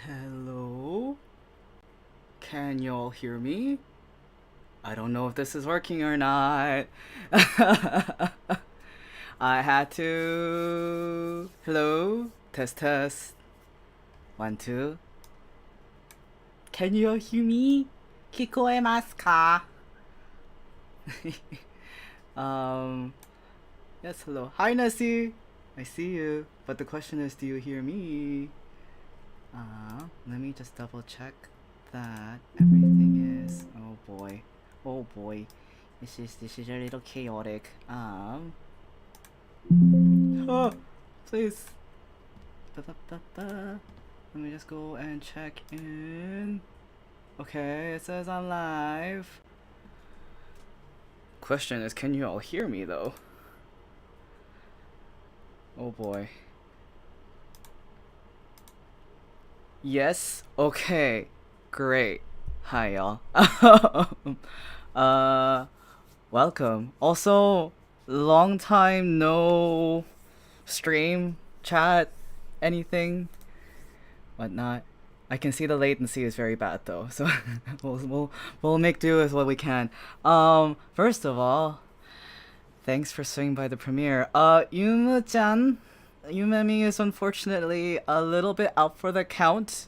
Hello? Can y'all hear me? I don't know if this is working or not. I had to. Hello? Test, test. 1, 2. Can you all hear me? 聞こえますか? um, yes, hello. Hi, Nessie. I see you. But the question is, do you hear me? Let me just double check that everything is. Oh boy. Oh boy. This is a little chaotic. Oh, please. Let me just go and check in. Okay, it says I'm live. Question is, can you all hear me though? Oh boy. Yes? Okay. Great. Hi y'all. uh Welcome. Also, long time no stream, chat, anything, whatnot. I can see the latency is very bad though, so we'll make do with what we can. First of all, thanks for swinging by the premiere. Yumu-chan, Yumemi is unfortunately a little bit out for the count.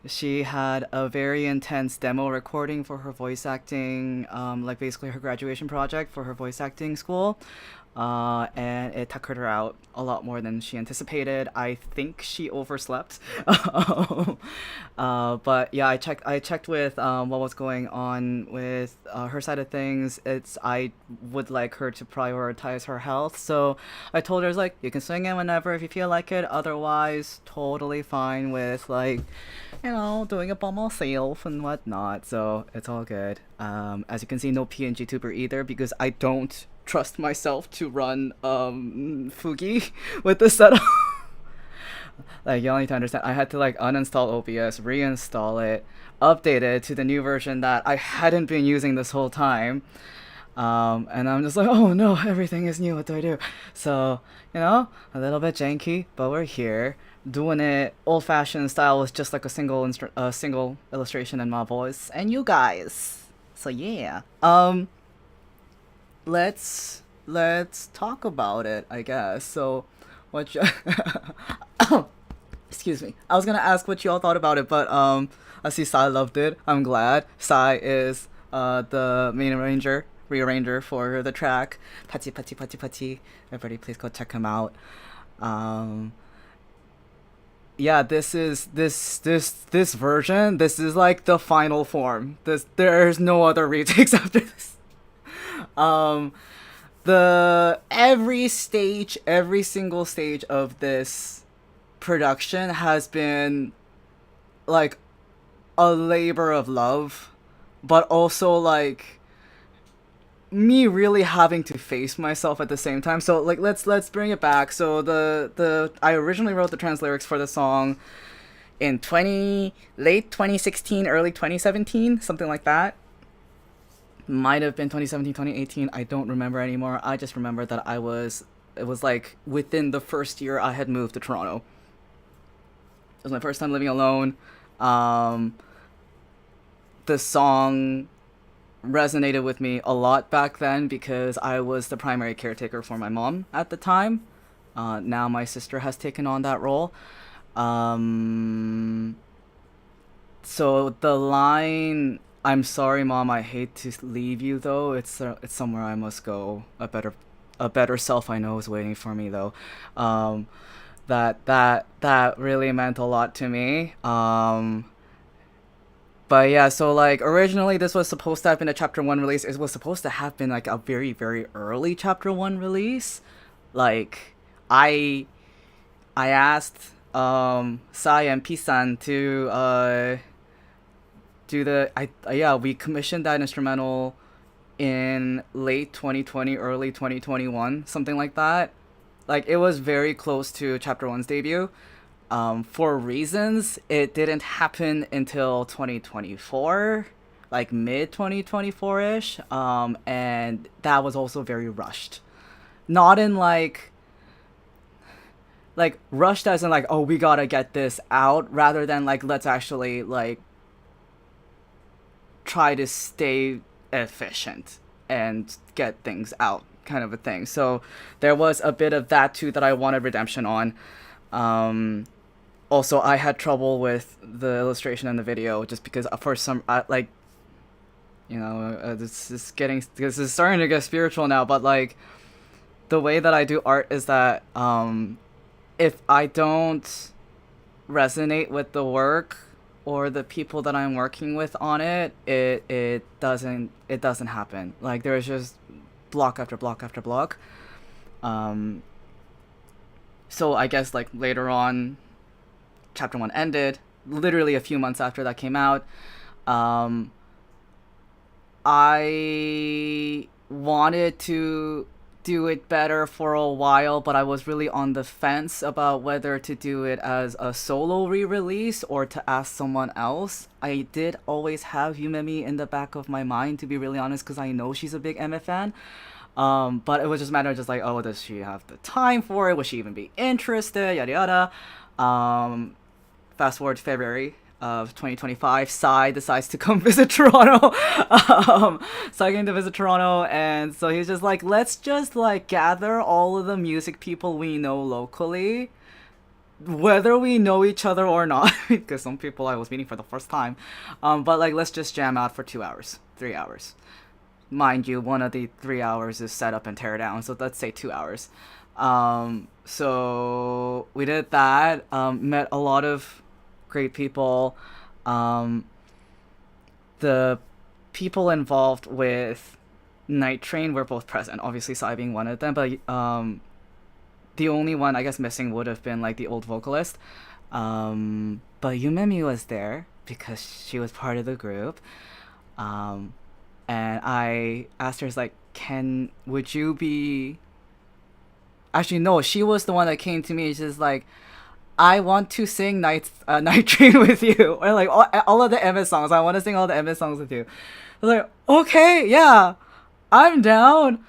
She had a very intense demo recording for her voice acting, like basically her graduation project for her voice acting school. And it tuckered her out a lot more than she anticipated. I think she overslept. But yeah, I checked with what was going on with her side of things. I would like her to prioritize her health, so I told her, like, you can swing in whenever if you feel like it. Otherwise, totally fine with, like, doing it by myself and whatnot. So it's all good. As you can see, no PNG tuber either, because I don't trust myself to run Fugi with this setup. Like, y'all need to understand, I had to like uninstall OBS, reinstall it, update it to the new version that I hadn't been using this whole time. And I'm just like, oh no, everything is new, what do I do? So, a little bit janky, but we're here doing it old-fashioned style with just like a single illustration in my voice and you guys. So yeah. Let's talk about it, I guess. So, what you excuse me. I was gonna ask what y'all thought about it, but I see Sai loved it. I'm glad. Sai is the main rearranger for the track. Pati pati pati pati. Everybody, please go check him out. Yeah, this version. This is like the final form. There's no other retakes after this. Um, every single stage of this production has been like a labor of love, but also like me really having to face myself at the same time. So like let's bring it back. So the I originally wrote the trans lyrics for the song in late 2016, early 2017, something like that. Might have been 2017, 2018. I don't remember anymore. I just remember that it was like within the first year I had moved to Toronto. It was my first time living alone. The song resonated with me a lot back then because I was the primary caretaker for my mom at the time. Now my sister has taken on that role. So the line, "I'm sorry, Mom, I hate to leave you, though. It's somewhere I must go. A better self I know is waiting for me, though." That really meant a lot to me. But yeah, so like originally this was supposed to have been a chapter 1 release. It was supposed to have been like a very, very early chapter 1 release. Like I I asked Sai and Pisan to do yeah, we commissioned that instrumental in late 2020, early 2021, something like that. Like it was very close to chapter 1's debut. For reasons, it didn't happen until 2024, like mid 2024 ish. And that was also very rushed. Not in like like rushed as in like, oh, we gotta get this out, rather than like let's actually like try to stay efficient and get things out, kind of a thing. So there was a bit of that too that I wanted redemption on. Also, I had trouble with the illustration in the video just because for some like, you know, this is starting to get spiritual now, but like the way that I do art is that if I don't resonate with the work or the people that I'm working with on it, it doesn't happen. Like there's just block after block after block. So I guess like later on, chapter 1 ended. Literally a few months after that came out, I wanted to do it better for a while, but I was really on the fence about whether to do it as a solo re-release or to ask someone else. I did always have Yumemi in the back of my mind, to be really honest, because I know she's a big Emma fan. But it was just a matter of just like, oh, does she have the time for it? Would she even be interested? Yada yada. Fast forward to February of 2025, Psy decides to come visit Toronto. Psy came to visit Toronto, and so he's just like, let's just like gather all of the music people we know locally, whether we know each other or not, because some people I was meeting for the first time. But like, let's just jam out for 2 hours, 3 hours. Mind you, one of the 3 hours is set up and tear down, so let's say 2 hours. So we did that. Met a lot of great people. The people involved with Night Train were both present, obviously Psy being one of them, but the only one I guess missing would have been like the old vocalist. But Yumemi was there because she was part of the group. And I asked her, like, would you be... Actually, no, she was the one that came to me. She's like, I want to sing Night Train with you. Or like all of the MS songs. I want to sing all the MS songs with you. I was like, okay, yeah, I'm down.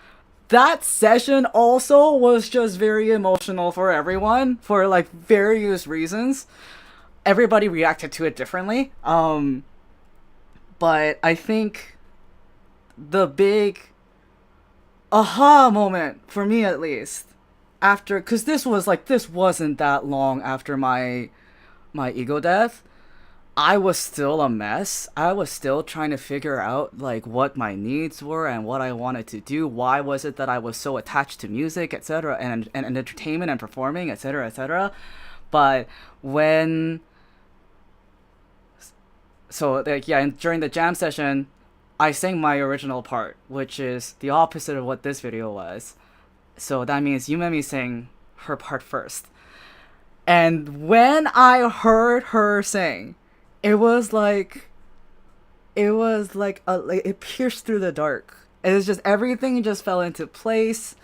That session also was just very emotional for everyone for like various reasons. Everybody reacted to it differently. But I think the big aha moment for me, at least, after, because this wasn't that long after my ego death, I was still a mess. I was still trying to figure out like what my needs were and what I wanted to do. Why was it that I was so attached to music, etc., and entertainment and performing, etc., etc. But when like, yeah, during the jam session, I sang my original part, which is the opposite of what this video was. So that means Yumemi sang her part first. And when I heard her sing, it pierced through the dark. It was just, everything just fell into place.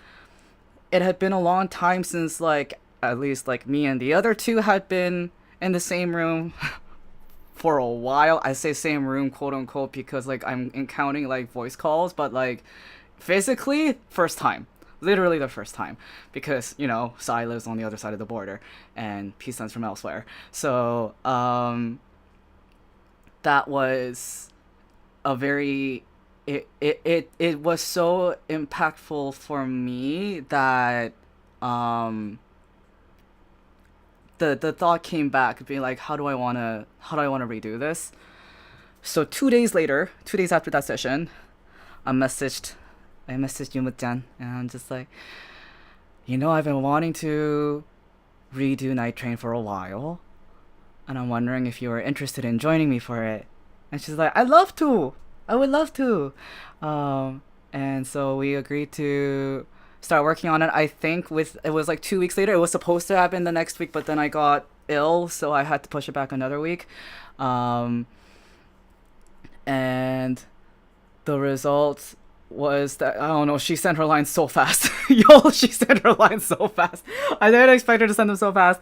It had been a long time since, like, at least like me and the other two had been in the same room for a while. I say same room, quote unquote, because like I'm counting like voice calls, but like physically, first time. Literally the first time, because, you know, Psy lives on the other side of the border and Peace sends from elsewhere. So that was a very it was so impactful for me that the thought came back, being like, how do I want to redo this? So 2 days after that session, I messaged Yumut-chan, and I'm just like, you know, I've been wanting to redo Night Train for a while, and I'm wondering if you are interested in joining me for it. And she's like, I would love to. And so we agreed to start working on it. I think it was like 2 weeks later. It was supposed to happen the next week, but then I got ill, so I had to push it back another week. And the result was that, I don't know, she sent her lines so fast. She sent her lines so fast. I didn't expect her to send them so fast,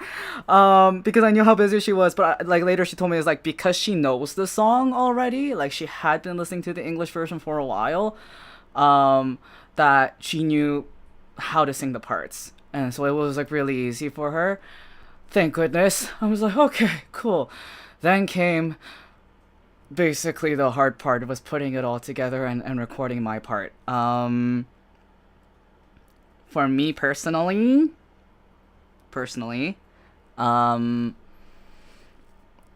because I knew how busy she was. But like later she told me, it's like, because she knows the song already, like she had been listening to the English version for a while, that she knew how to sing the parts. and so it was like really easy for her. Thank goodness. I was like, okay, cool. Then came basically the hard part, was putting it all together and recording my part. For me personally,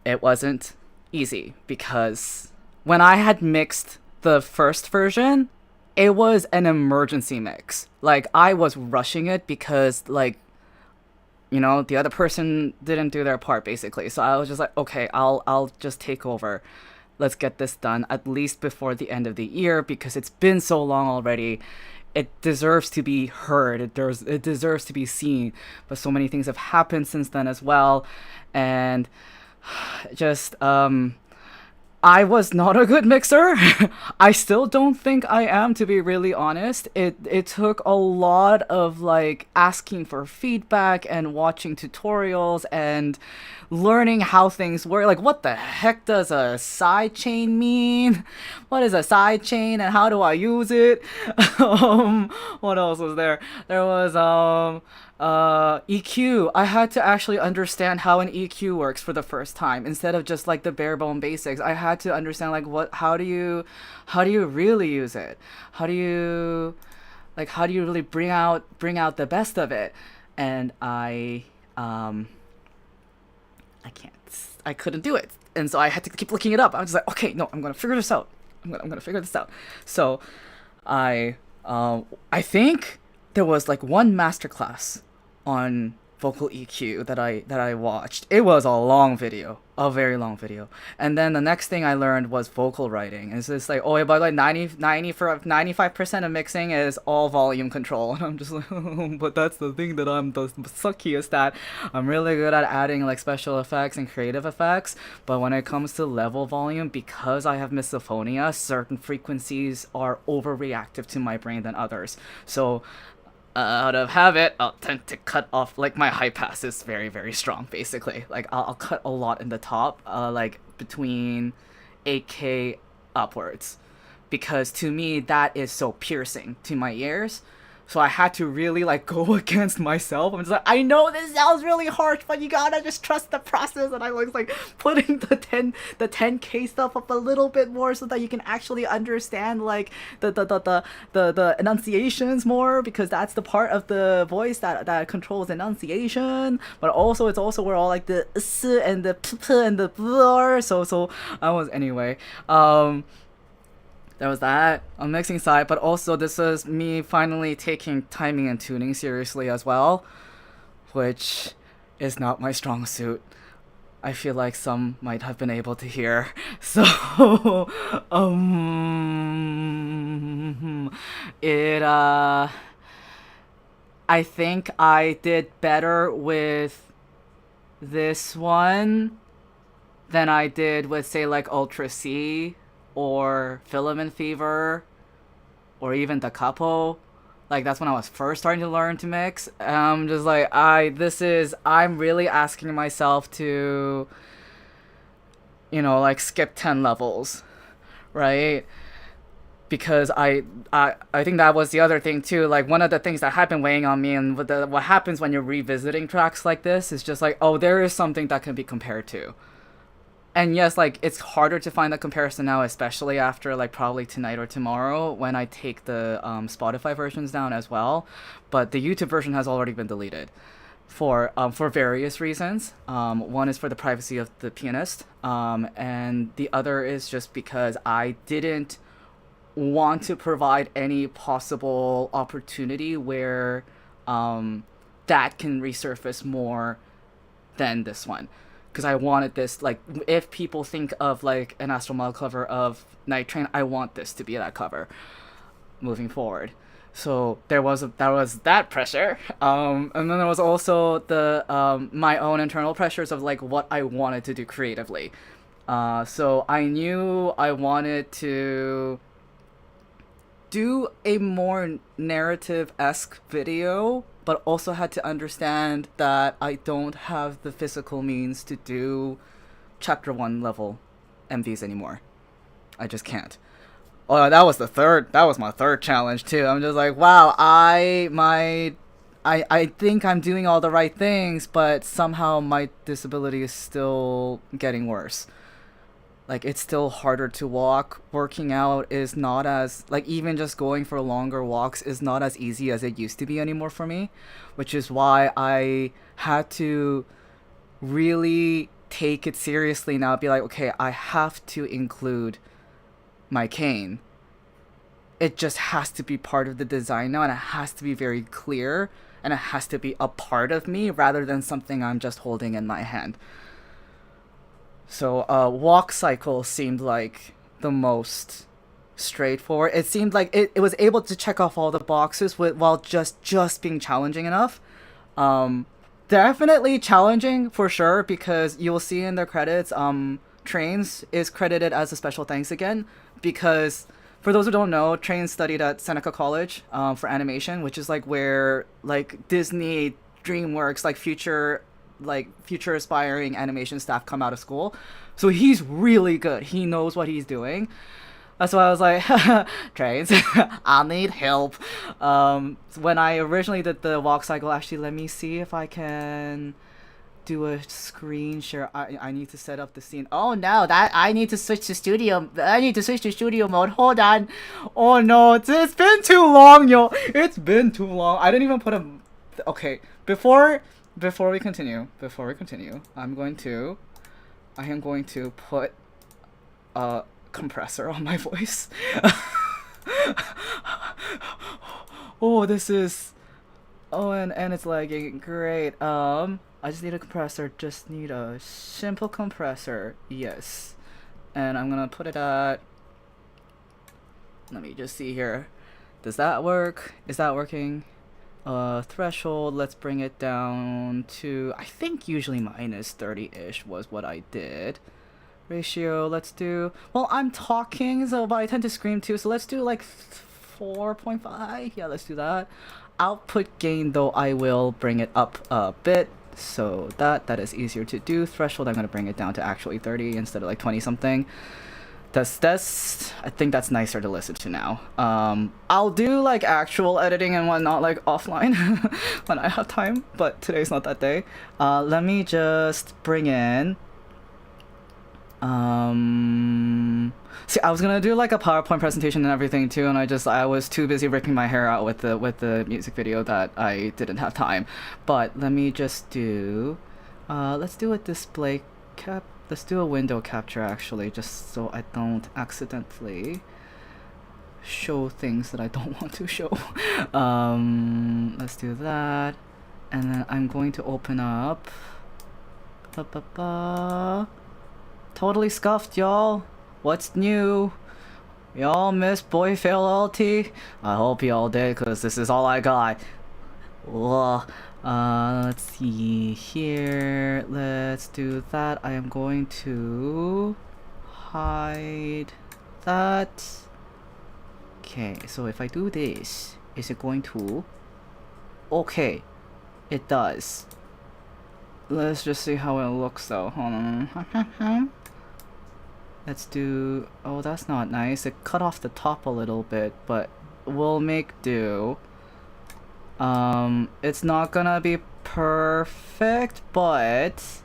it wasn't easy because when I had mixed the first version, it was an emergency mix. Like, I was rushing it because, like, you know, the other person didn't do their part, basically. So I was just like, okay, I'll just take over. Let's get this done at least before the end of the year, because it's been so long already. It deserves to be heard. It deserves to be seen. But so many things have happened since then as well, and just I was not a good mixer. I still don't think I am, to be really honest. It took a lot of like asking for feedback and watching tutorials and learning how things work. Like, what the heck does a sidechain mean? What is a sidechain and how do I use it? What else was there? There was EQ. I had to actually understand how an EQ works for the first time, instead of just like the bare bone basics. I had to understand like how do you really use it? How do you really bring out the best of it? And I couldn't do it. And so I had to keep looking it up. I was just like, okay, no, I'm going to figure this out. I'm going to figure this out. So I think there was like one masterclass on vocal EQ that I watched. It was a long video, a very long video. And then the next thing I learned was vocal writing. It's just like, oh, but like 95% of mixing is all volume control. And I'm just like, oh, but that's the thing that I'm the suckiest at. I'm really good at adding like special effects and creative effects, but when it comes to level volume, because I have misophonia, certain frequencies are overreactive to my brain than others. So out of habit, I'll tend to cut off, like, my high pass is very, very strong, basically. Like, I'll cut a lot in the top, like, between 8K upwards. Because to me, that is so piercing to my ears. So I had to really, like, go against myself. I'm just like, I know this sounds really harsh, but you gotta just trust the process. And I was, like, putting the 10K stuff up a little bit more so that you can actually understand, like, the enunciations more, because that's the part of the voice that controls enunciation. But also, it's also where all, like, the s and the p and the bl are. So I was, anyway, there was that on the mixing side, but also this was me finally taking timing and tuning seriously as well, which is not my strong suit. I feel like some might have been able to hear. So, I think I did better with this one than I did with, say, like Ultra C or Filament Fever or even Da Capo. Like, that's when I was first starting to learn to mix. Just like, I'm really asking myself to, you know, like, skip 10 levels, right? Because I think that was the other thing too. Like, one of the things that had been weighing on me, and what happens when you're revisiting tracks like this is just like, oh, there is something that can be compared to. And yes, like, it's harder to find that comparison now, especially after, like, probably tonight or tomorrow when I take the Spotify versions down as well. But the YouTube version has already been deleted for various reasons. One is for the privacy of the pianist, and the other is just because I didn't want to provide any possible opportunity where that can resurface more than this one. Because I wanted this, like, if people think of, like, an Astral Mile cover of Night Train, I want this to be that cover moving forward. So there was that pressure. And then there was also the my own internal pressures of, like, what I wanted to do creatively. So I knew I wanted to do a more narrative-esque video, but also had to understand that I don't have the physical means to do chapter 1 level MVs anymore. I just can't. Oh, that was my third challenge too. I'm just like, wow, I think I'm doing all the right things, but somehow my disability is still getting worse. Like, it's still harder to walk. Working out is not as, like, even just going for longer walks is not as easy as it used to be anymore for me, which is why I had to really take it seriously now. Be like, okay, I have to include my cane. It just has to be part of the design now, and it has to be very clear, and it has to be a part of me rather than something I'm just holding in my hand. So walk cycle seemed like the most straightforward. It seemed like it was able to check off all the boxes while just being challenging enough. Definitely challenging for sure, because you'll see in the credits, Trains is credited as a special thanks again, because for those who don't know, Trains studied at Seneca College for animation, which is like where like Disney, DreamWorks, like future aspiring animation staff come out of school. So he's really good. He knows what he's doing. That's why I was like, Trains, I need help. When I originally did the walk cycle, actually, let me see if I can do a screen share. I need to set up the scene. Oh no, that I need to switch to studio. I need to switch to studio mode. Hold on. Oh no, it's been too long, yo. It's been too long. I didn't even put a. Okay, before we continue, I am going to put a compressor on my voice. Oh, this is. Oh, and it's lagging. Great. I just need a compressor. Just need a simple compressor. Yes. And I'm gonna put it at. Let me just see here. Does that work? Is that working? Threshold. Let's bring it down to. I think usually mine is 30-ish was what I did. Ratio. Let's do. Well, I'm talking, so but I tend to scream too. So let's do like 4.5. Yeah, let's do that. Output gain though, I will bring it up a bit, so that is easier to do. Threshold, I'm gonna bring it down to actually 30 instead of like 20 something. That's I think that's nicer to listen to now. I'll do like actual editing and whatnot like offline when I have time, but today's not that day. Let me just bring in. See, I was gonna do like a PowerPoint presentation and everything too, and I was too busy ripping my hair out with the music video that I didn't have time. But let me just do, let's do a display cap. Let's do a window capture actually, just so I don't accidentally show things that I don't want to show. Let's do that, and then I'm going to open up. Totally scuffed, y'all. What's new? Y'all miss Boy Fail altie? I hope y'all did, cause this is all I got. Ugh. Let's see here. Let's do that. I am going to hide that. Okay, so if I do this, is it going to? Okay, it does. Let's just see how it looks though. Hold on. Let's do. Oh, that's not nice. It cut off the top a little bit, but we'll make do. It's not gonna be perfect, but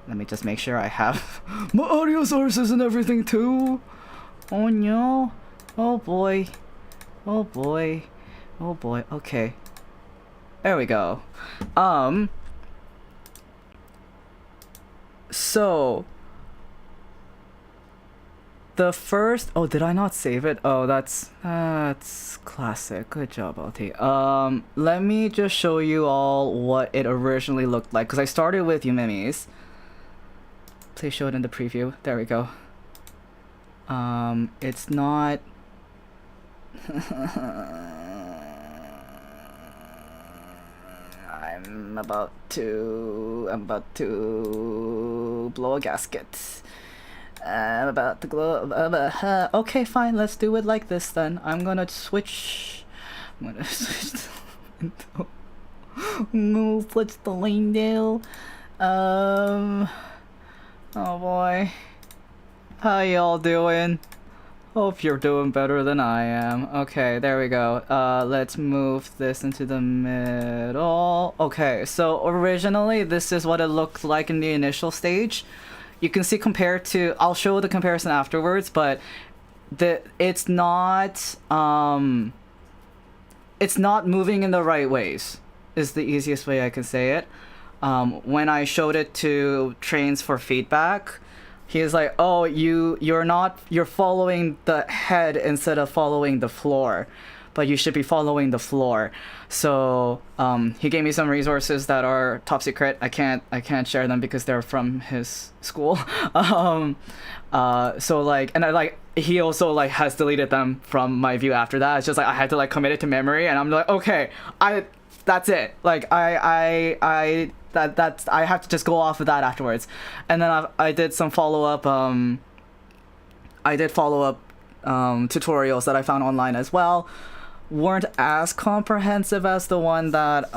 let me just make sure I have my audio sources and everything too. Oh no. Oh boy. Oh boy. Oh boy. Okay. There we go. So the first, oh, did I not save it? Oh, that's classic. Good job, altie. Let me just show you all what it originally looked like, because I started with Yumimi's. Please show it in the preview. There we go. It's not. I'm about to blow a gasket. I'm about to glow. Okay, fine. Let's do it like this then. I'm gonna switch. The window. No, switch the window. Oh boy. How y'all doing? Hope you're doing better than I am. Okay, there we go. Let's move this into the middle. Okay, so originally this is what it looked like in the initial stage. You can see compared to, I'll show the comparison afterwards, but it's not moving in the right ways is the easiest way I can say it. When I showed it to Trains for feedback, he was like, "Oh, you're following the head instead of following the floor, but you should be following the floor." So he gave me some resources that are top secret. I can't share them because they're from his school. So like, and I like, he also like has deleted them from my view after that. It's just like I had to like commit it to memory, and I'm like, okay, that's it. Like that's I have to just go off of that afterwards. And then I did some follow-up tutorials that I found online as well. Weren't as comprehensive as the one that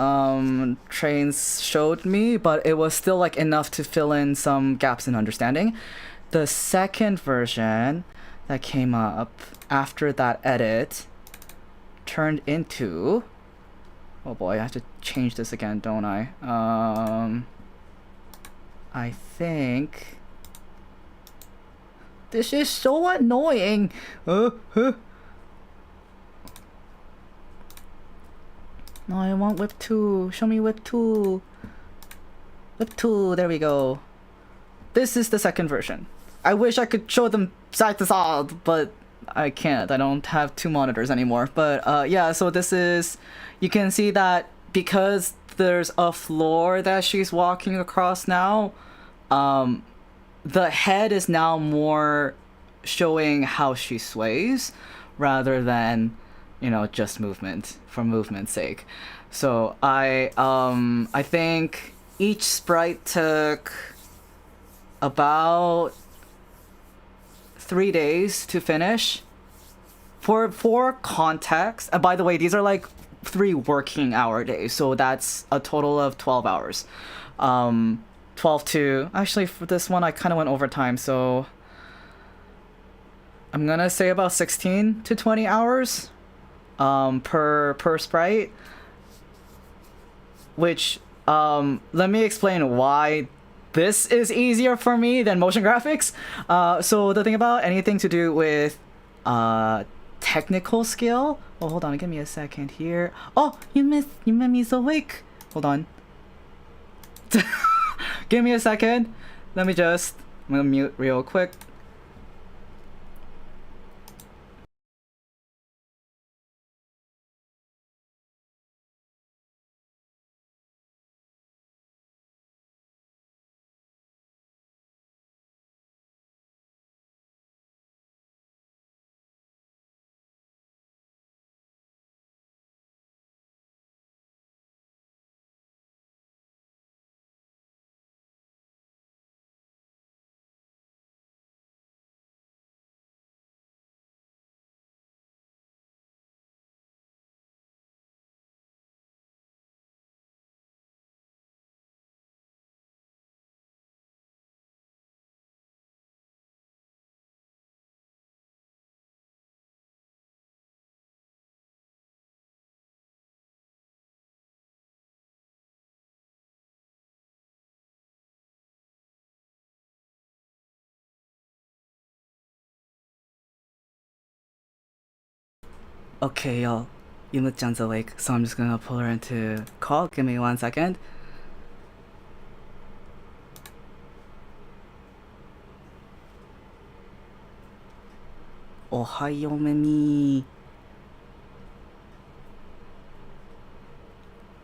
Trains showed me, but it was still like enough to fill in some gaps in understanding. The second version that came up after that edit turned into, oh boy, I have to change this again, don't I? I think this is so annoying. No, I want whip 2. Show me whip 2. Whip 2, there we go. This is the second version. I wish I could show them side to side, but I can't. I don't have 2 monitors anymore. But yeah, so this is, you can see that because there's a floor that she's walking across now, the head is now more showing how she sways rather than, you know, just movement for movement's sake. So I think each sprite took about 3 days to finish. For context, and by the way, these are like 3 working hour days, so that's a total of 12 hours. 12 to, actually for this one I kind of went overtime, so I'm gonna say about 16 to 20 hours per sprite, which let me explain why this is easier for me than motion graphics. So the thing about anything to do with technical skill, oh hold on, give me a second here. Oh, you made me so weak. Hold on. Give me a second. I'm gonna mute real quick. Okay, y'all. Yuma-chan's awake, so I'm just gonna pull her into call. Give me 1 second. Ohayo, Mimi.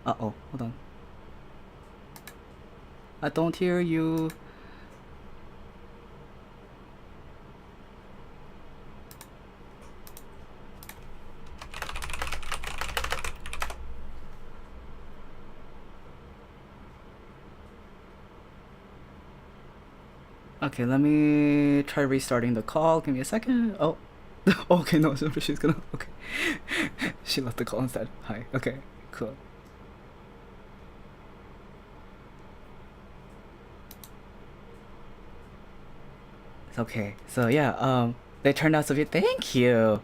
Uh-oh, hold on. I don't hear you. Okay, let me try restarting the call. Give me a second. Oh, okay, no, so she's gonna. Okay, she left the call instead. Hi. Okay, cool. It's okay. So yeah, they turned out to be. Thank you.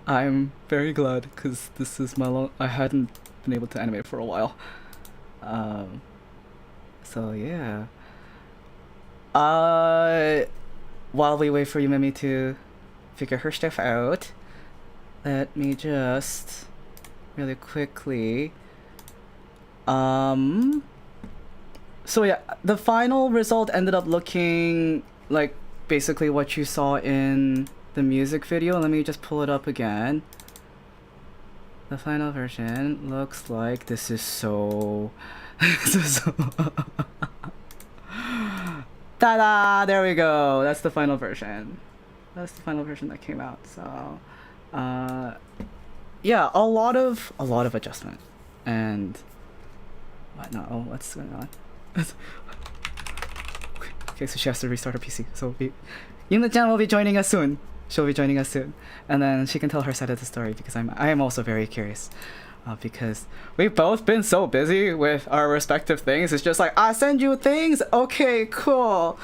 I'm very glad because this is my I hadn't been able to animate for a while. So yeah. While we wait for Yumemi to figure her stuff out, let me just really quickly. So yeah, the final result ended up looking like basically what you saw in the music video. Let me just pull it up again. The final version looks like this is so ta-da! There we go. That's the final version. That's the final version that came out. So yeah, a lot of adjustment and whatnot. Oh, what's going on? Okay, so she has to restart her PC. So Yuna-chan will be joining us soon. She'll be joining us soon, and then she can tell her side of the story because I am also very curious, because we've both been so busy with our respective things. It's just like, I send you things. Okay, cool.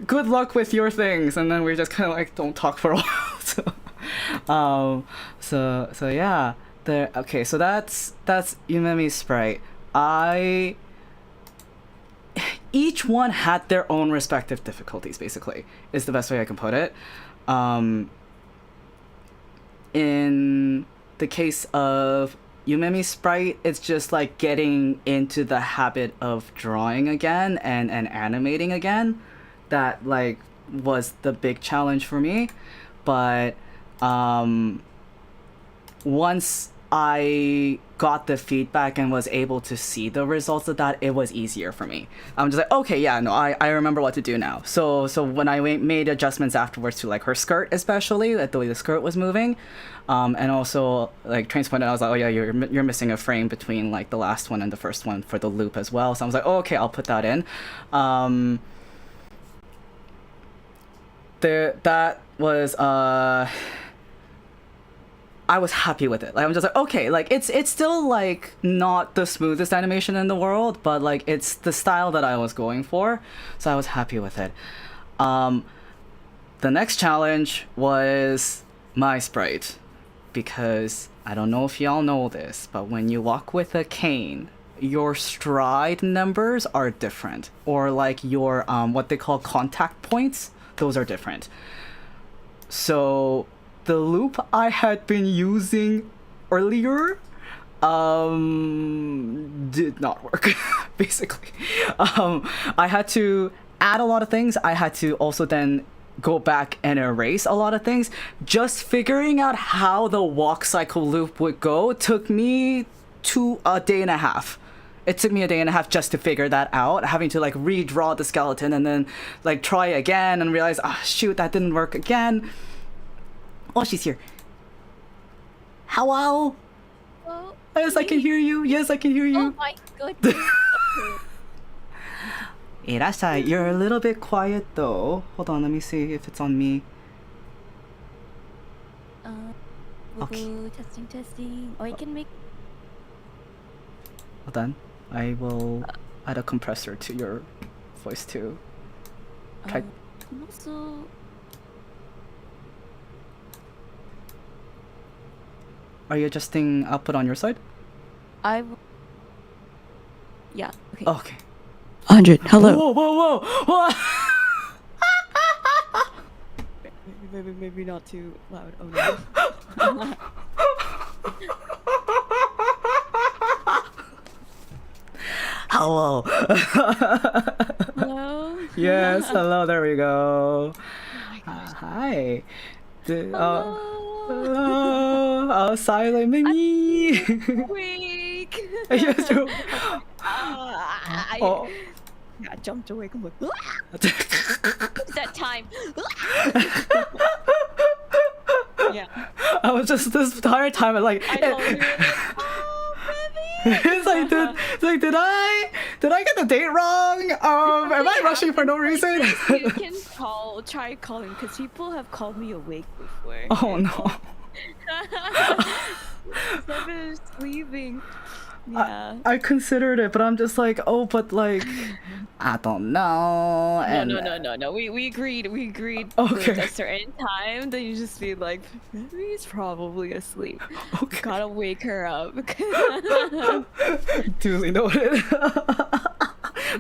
Good luck with your things, and then we just kind of like don't talk for a while. So yeah. There. Okay, so that's Yumemi's sprite. Each one had their own respective difficulties, basically, is the best way I can put it. In the case of Yumemi's sprite, it's just like getting into the habit of drawing again and animating again. That like was the big challenge for me. But once I got the feedback and was able to see the results of that, it was easier for me. I'm just like, okay, yeah, no, I remember what to do now. So when I made adjustments afterwards to like her skirt, especially like the way the skirt was moving, and also like Trains pointed out, I was like, oh yeah, you're missing a frame between like the last one and the first one for the loop as well. So I was like, oh, okay, I'll put that in. That was I was happy with it. Like I'm just like, okay, like it's still like not the smoothest animation in the world, but like it's the style that I was going for, so I was happy with it. The next challenge was my sprite, because I don't know if y'all know this, but when you walk with a cane, your stride numbers are different, or like your what they call contact points, those are different. So the loop I had been using earlier did not work, basically. I had to add a lot of things. I had to also then go back and erase a lot of things. Just figuring out how the walk cycle loop would go took me a day and a half. It took me a day and a half just to figure that out, having to like redraw the skeleton and then like try again and realize, ah, shoot, that didn't work again. Oh, she's here. Hello? Oh, yes, I can hear you. Yes, I can hear you. Oh my goodness. Irashai, you're a little bit quiet though. Hold on, let me see if it's on me. Okay. Testing. Oh, you can make... Hold on. I will add a compressor to your voice too. Try... Also... Are you adjusting output on your side? Yeah, okay. Okay. 100, hello. Whoa. Maybe not too loud. Oh no. Hello. Hello? Yes, hello, there we go. Oh my gosh. Hi. Hello. Silent Mimi. Weak. Yes, true. I jumped awake. I'm like, that time. Yeah. I was just this entire time like. I know, you're like, oh, baby. It's like, did I get the date wrong? Am I rushing for no reason? You can try calling, because people have called me awake before. Oh no. Instead of sleeping. Yeah. I considered it, but I'm just like, oh, but like, I don't know. And No. We agreed. We agreed Okay. like a certain time. Then you just be like, he's probably asleep. Okay. Gotta wake her up. Duly noted.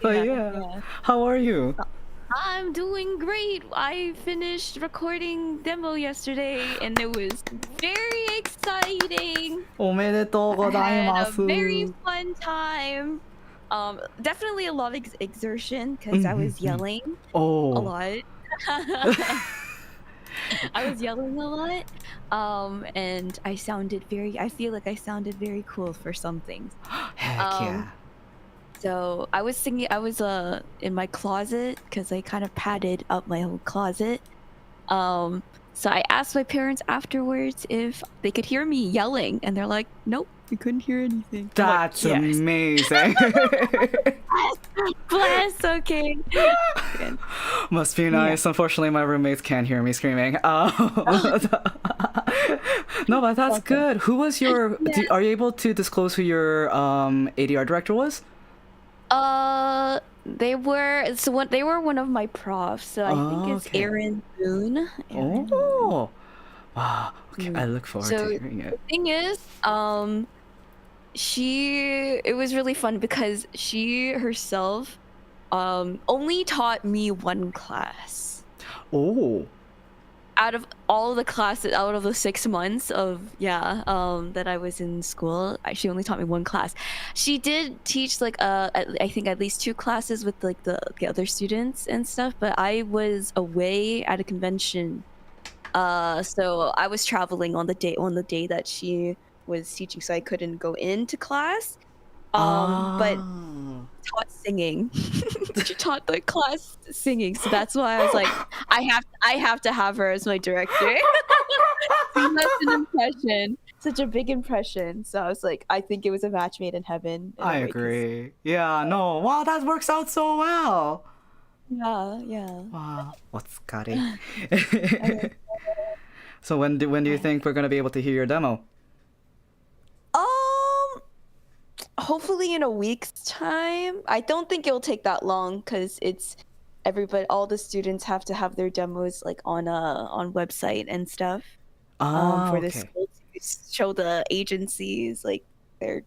But Yeah. how are you? I'm doing great. I finished recording demo yesterday, and it was very exciting. おめでとうござい I ま had す。 a very fun time. Definitely a lot of exertion because I was yelling a Oh. lot. I was yelling a lot. And I feel like I sounded very cool for some things. Heck yeah. So I was singing, I was in my closet because I kind of padded up my whole closet. So I asked my parents afterwards if they could hear me yelling, and they're like, nope, we couldn't hear anything. That's I'm like, yes. amazing. Bless, okay. Must be nice. Unfortunately, my roommates can't hear me screaming. No, but that's good. Who was your... are you able to disclose who your ADR director was? They were one of my profs, so I think it's Aaron Boone. Oh, wow. Okay, I look forward to hearing it. The thing is, it was really fun because she herself only taught me one class. Oh. Out of all the classes, out of the 6 months of that I was in school, she only taught me one class. She did teach like I think at least 2 classes with like the other students and stuff, but I was away at a convention, so I was traveling on the day that she was teaching, so I couldn't go into class. But taught singing. She taught the class singing, so that's why I was like, I have to have her as my director. That's an impression, such a big impression. So I was like, I think it was a match made in heaven. I agree. Yeah, no. Wow, that works out so well. Yeah. Wow, what's got it? So when do you think we're gonna be able to hear your demo? Hopefully in a week's time. I don't think it'll take that long because it's all the students have to have their demos like on website and stuff. For the school to show the agencies like their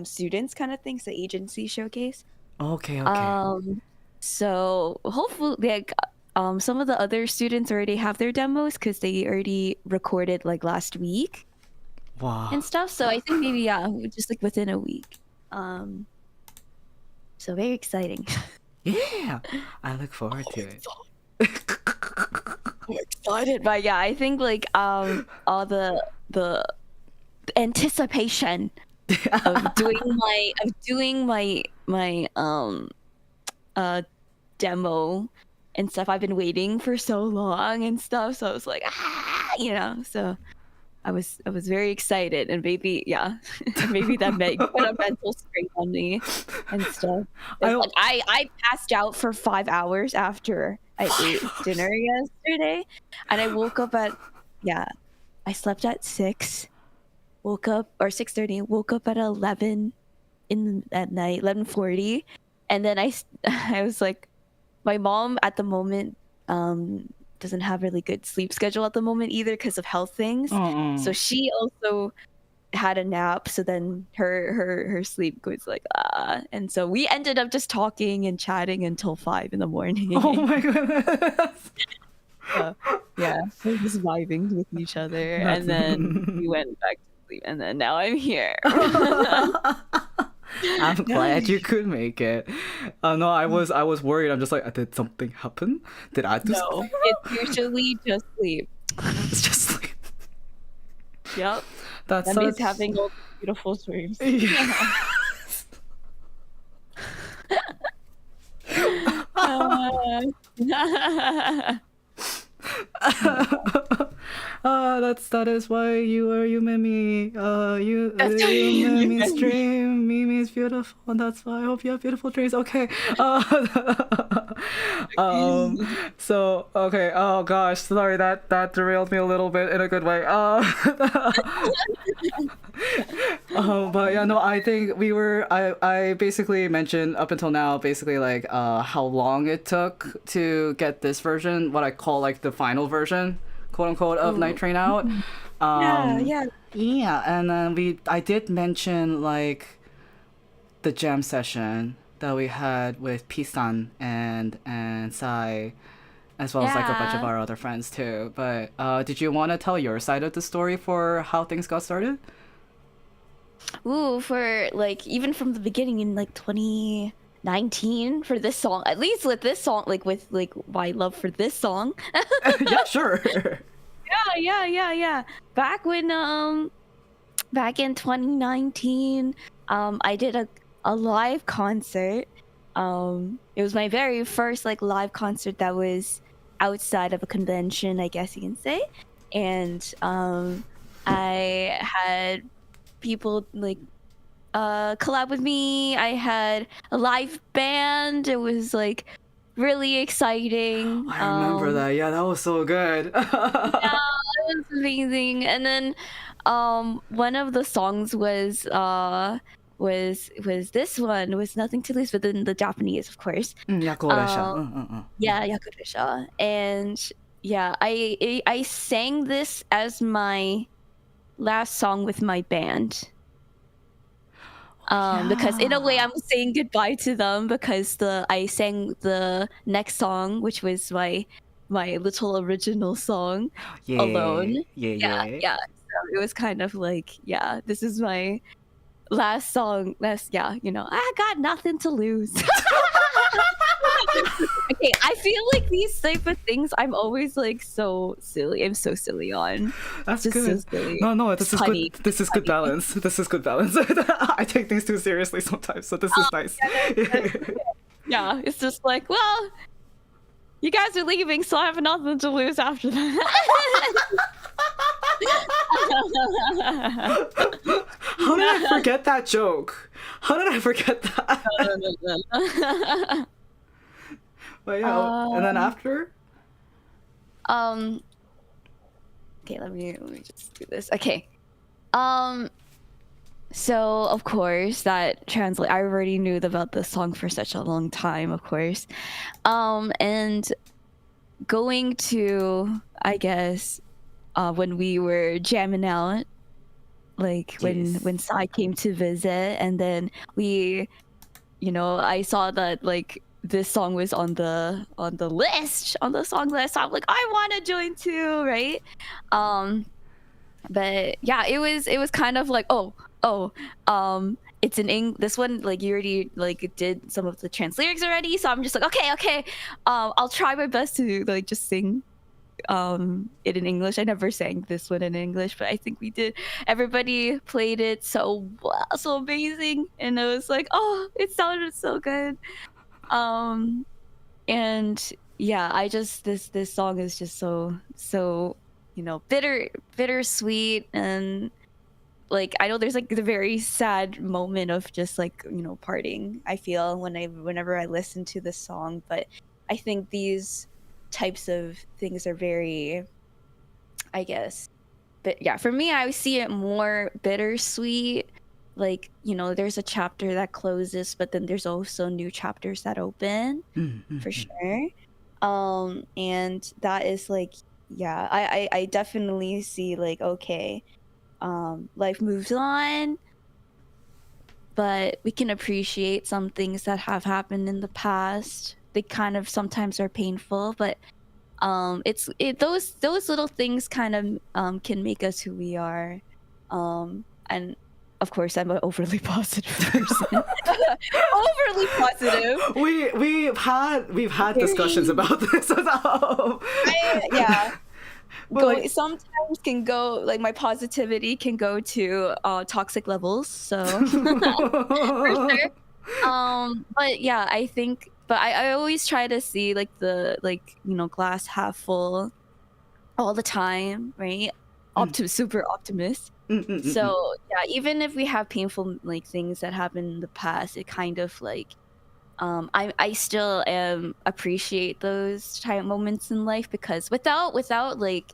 students kind of things, the agency showcase. Okay. So hopefully like some of the other students already have their demos because they already recorded like last week. Wow. And stuff, so I think maybe just like within a week. So very exciting. Yeah, I look forward to it. I'm excited, but yeah, I think like all the anticipation of doing my demo and stuff. I've been waiting for so long and stuff, so I was like, so I was very excited, and maybe that put a mental strain on me and stuff. I passed out for 5 hours after I ate dinner yesterday, and I woke up at I slept at 6, woke up or 6:30, woke up at 11 at night, 11:40, and then I was like, my mom at the moment doesn't have really good sleep schedule at the moment either because of health things. So she also had a nap, so then her sleep goes like and so we ended up just talking and chatting until 5 in the morning. Oh my goodness. We're just vibing with each other. And then we went back to sleep, and then now I'm here. I'm glad you could make it. No, I was worried. I'm just like, did something happen? Did I do something? It's usually just sleep. It's just sleep. Yep. That means having all beautiful dreams. That is why you are Mimi. Mimi stream. Mimi is beautiful, and that's why I hope you have beautiful dreams. Okay. So okay. Oh gosh, sorry that derailed me a little bit in a good way. But yeah, no, I think I basically mentioned up until now, basically like how long it took to get this version, what I call like the final version, quote unquote, of Night Ooh. Train out. Yeah, Um, yeah. yeah, and then I did mention like the jam session that we had with Pisan and Sai, as well as like a bunch of Yeah. our other friends too. But did you want to tell your side of the story for how things got started? Ooh, for like even from the beginning in like 2019 for this song, at least with this song, like with like my love for this song. Yeah, sure. Yeah. Back in 2019, I did a live concert. It was my very first like live concert that was outside of a convention, I guess you can say. And I had people like collab with me. I had a live band. It was like really exciting. I remember that. Yeah, that was so good. Yeah, it was amazing. And then one of the songs was this one was Nothing to Lose, but then the Japanese, of course. Yakoresha. Um yeah, Yakurisha. And yeah, I sang this as my last song with my band. Because in a way Yeah. I'm saying goodbye to them because I sang the next song, which was my little original song, Yeah. alone. Yeah. Yeah, Yeah. yeah. So it was kind of like, yeah, this is my last song. Yeah, I got nothing to lose. Okay, I feel like these type of things I'm always like so silly. I'm so silly on. That's Just so good. silly. No, no, It's this is good. funny. This is good Funny. balance. This is good balance. I take things too seriously sometimes, so this is nice. Yeah, it's just like, well, you guys are leaving, so I have nothing to lose after that. How did I forget that joke? How did I forget that? But yeah, and then um, after? um, okay, let me just do this. Okay. Um, so of course that translate. I already knew about this song for such a long time, of course. And going to, I guess, when we were jamming out, like Yes. when Sai came to visit, and then I saw that like this song was on the list, on the song list. I'm like, I want to join too, right? Um, but yeah, it was kind of like, it's in this one, like you already like did some of the trans lyrics already, so I'm just like, okay, I'll try my best to like just sing it in English. I never sang this one in English, but I think we did. Everybody played it so well, so amazing, and it was like, oh, it sounded so good. um and yeah, I just this song is just so bittersweet. And like I know there's like the very sad moment of just like parting, I feel, whenever I listen to this song. But I think these types of things are very, I guess, but yeah, for me I see it more bittersweet. Like there's a chapter that closes, but then there's also new chapters that open, for sure. And that is like, yeah, I definitely see like, okay, life moves on, but we can appreciate some things that have happened in the past. They kind of sometimes are painful, but those little things kind of can make us who we are. And of course I'm an overly positive person. Overly positive. We've had discussions Very, about this. yeah. But like, Sometimes can go like my positivity can go to toxic levels, so for sure. But yeah, I think, but I always try to see like the glass half full all the time, right? Super optimist. So yeah, even if we have painful like things that happen in the past, it kind of like I still appreciate those type moments in life, because without like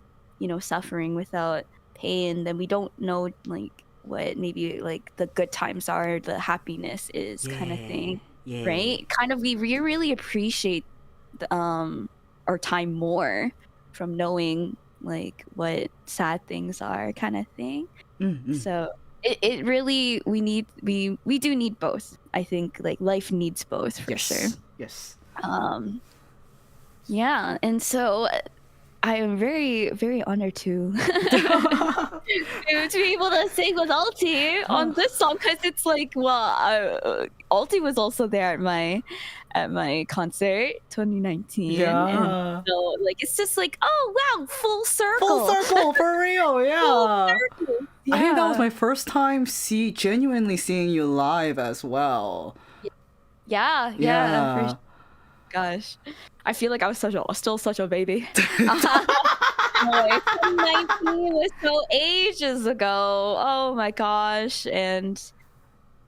suffering, without pain, then we don't know like what maybe like the good times are, the happiness is, kind of thing, Yeah. right? Kind of, we really appreciate the, our time more from knowing like what sad things are, kind of thing. So it really, we do need both. I think like life needs both for sure. Yes. Yeah, and so I am very, very honored to to be able to sing with Altie on this song, because it's like, well, Altie was also there at my concert 2019. Yeah. And so like it's just like, oh wow, full circle. Full circle, for real, yeah. Full circle. Yeah. I think that was my first time genuinely seeing you live as well. Yeah. For gosh, I feel like I was still such a baby. 2019 was so ages ago. Oh my gosh. And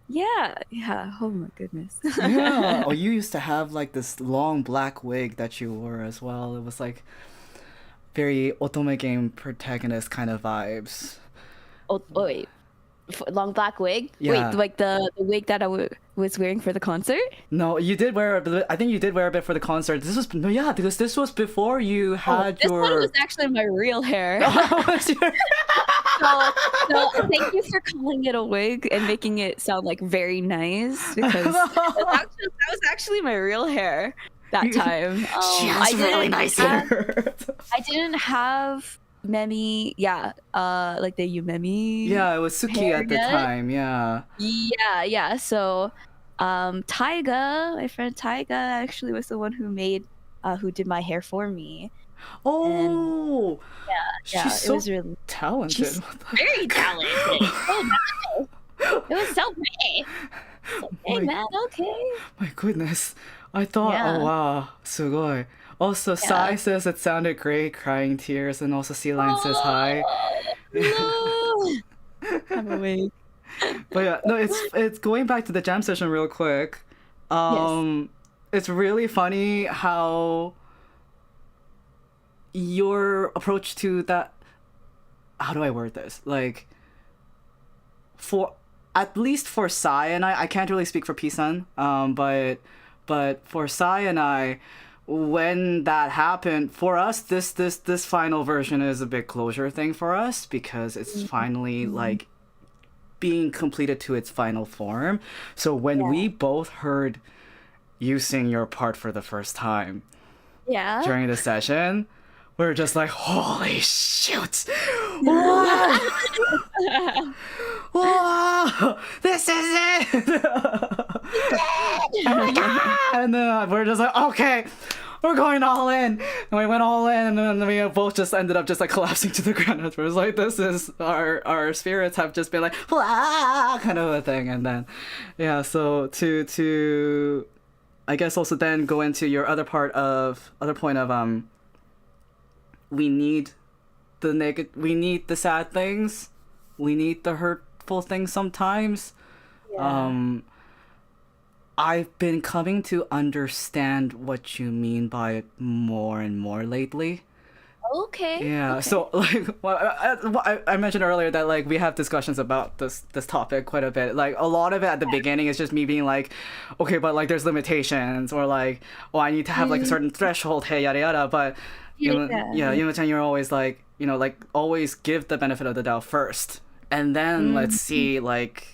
yeah. Oh my goodness. Yeah. Oh, you used to have like this long black wig that you wore as well. It was like very otome game protagonist kind of vibes. Oh wait, long black wig? Yeah. Wait, like the wig that I was wearing for the concert? No, you did wear I think you did wear a bit for the concert. This was because this was before you had this one was actually my real hair. So thank you for calling it a wig and making it sound like very nice, because that was actually my real hair that time. She has really nice hair. I didn't have Memi, like the Yumemi. Yeah, it was Suki at the time. Yeah. So Taiga, my friend Taiga, actually was the one who did my hair for me. Oh, and, she's so it was really talented. She's very talented. Oh no, it was so pretty. Like, hey man, okay. My goodness, I thought, oh wow, sugoi. Also, Sai says it sounded great, crying tears, and also Sea Lion says hi. No. I'm awake. But yeah, no, it's going back to the jam session real quick. It's really funny how your approach to that. How do I word this? Like, at least for Sai and I can't really speak for P-Sun, but for Sai and I, when that happened, for us, this final version is a big closure thing for us, because it's finally like being completed to its final form. So when we both heard you sing your part for the first time during the session, we're just like, holy shoot! Wow! Whoa! This is it! And then we're just like, okay, we're going all in. And we went all in, and then we both just ended up just like collapsing to the ground. It was like, this is our spirits have just been like, wah! Kind of a thing. And then, so to I guess also then go into your other point of we need the sad things, we need the hurtful things sometimes. I've been coming to understand what you mean by it more and more lately. Okay. Yeah. Okay. So like, I mentioned earlier that like we have discussions about this topic quite a bit. Like a lot of it at the beginning is just me being like, okay, but like there's limitations, or like, oh, I need to have like a certain threshold, hey, yada yada. But Yuma-chan, you're always like, like always give the benefit of the doubt first, and then let's see like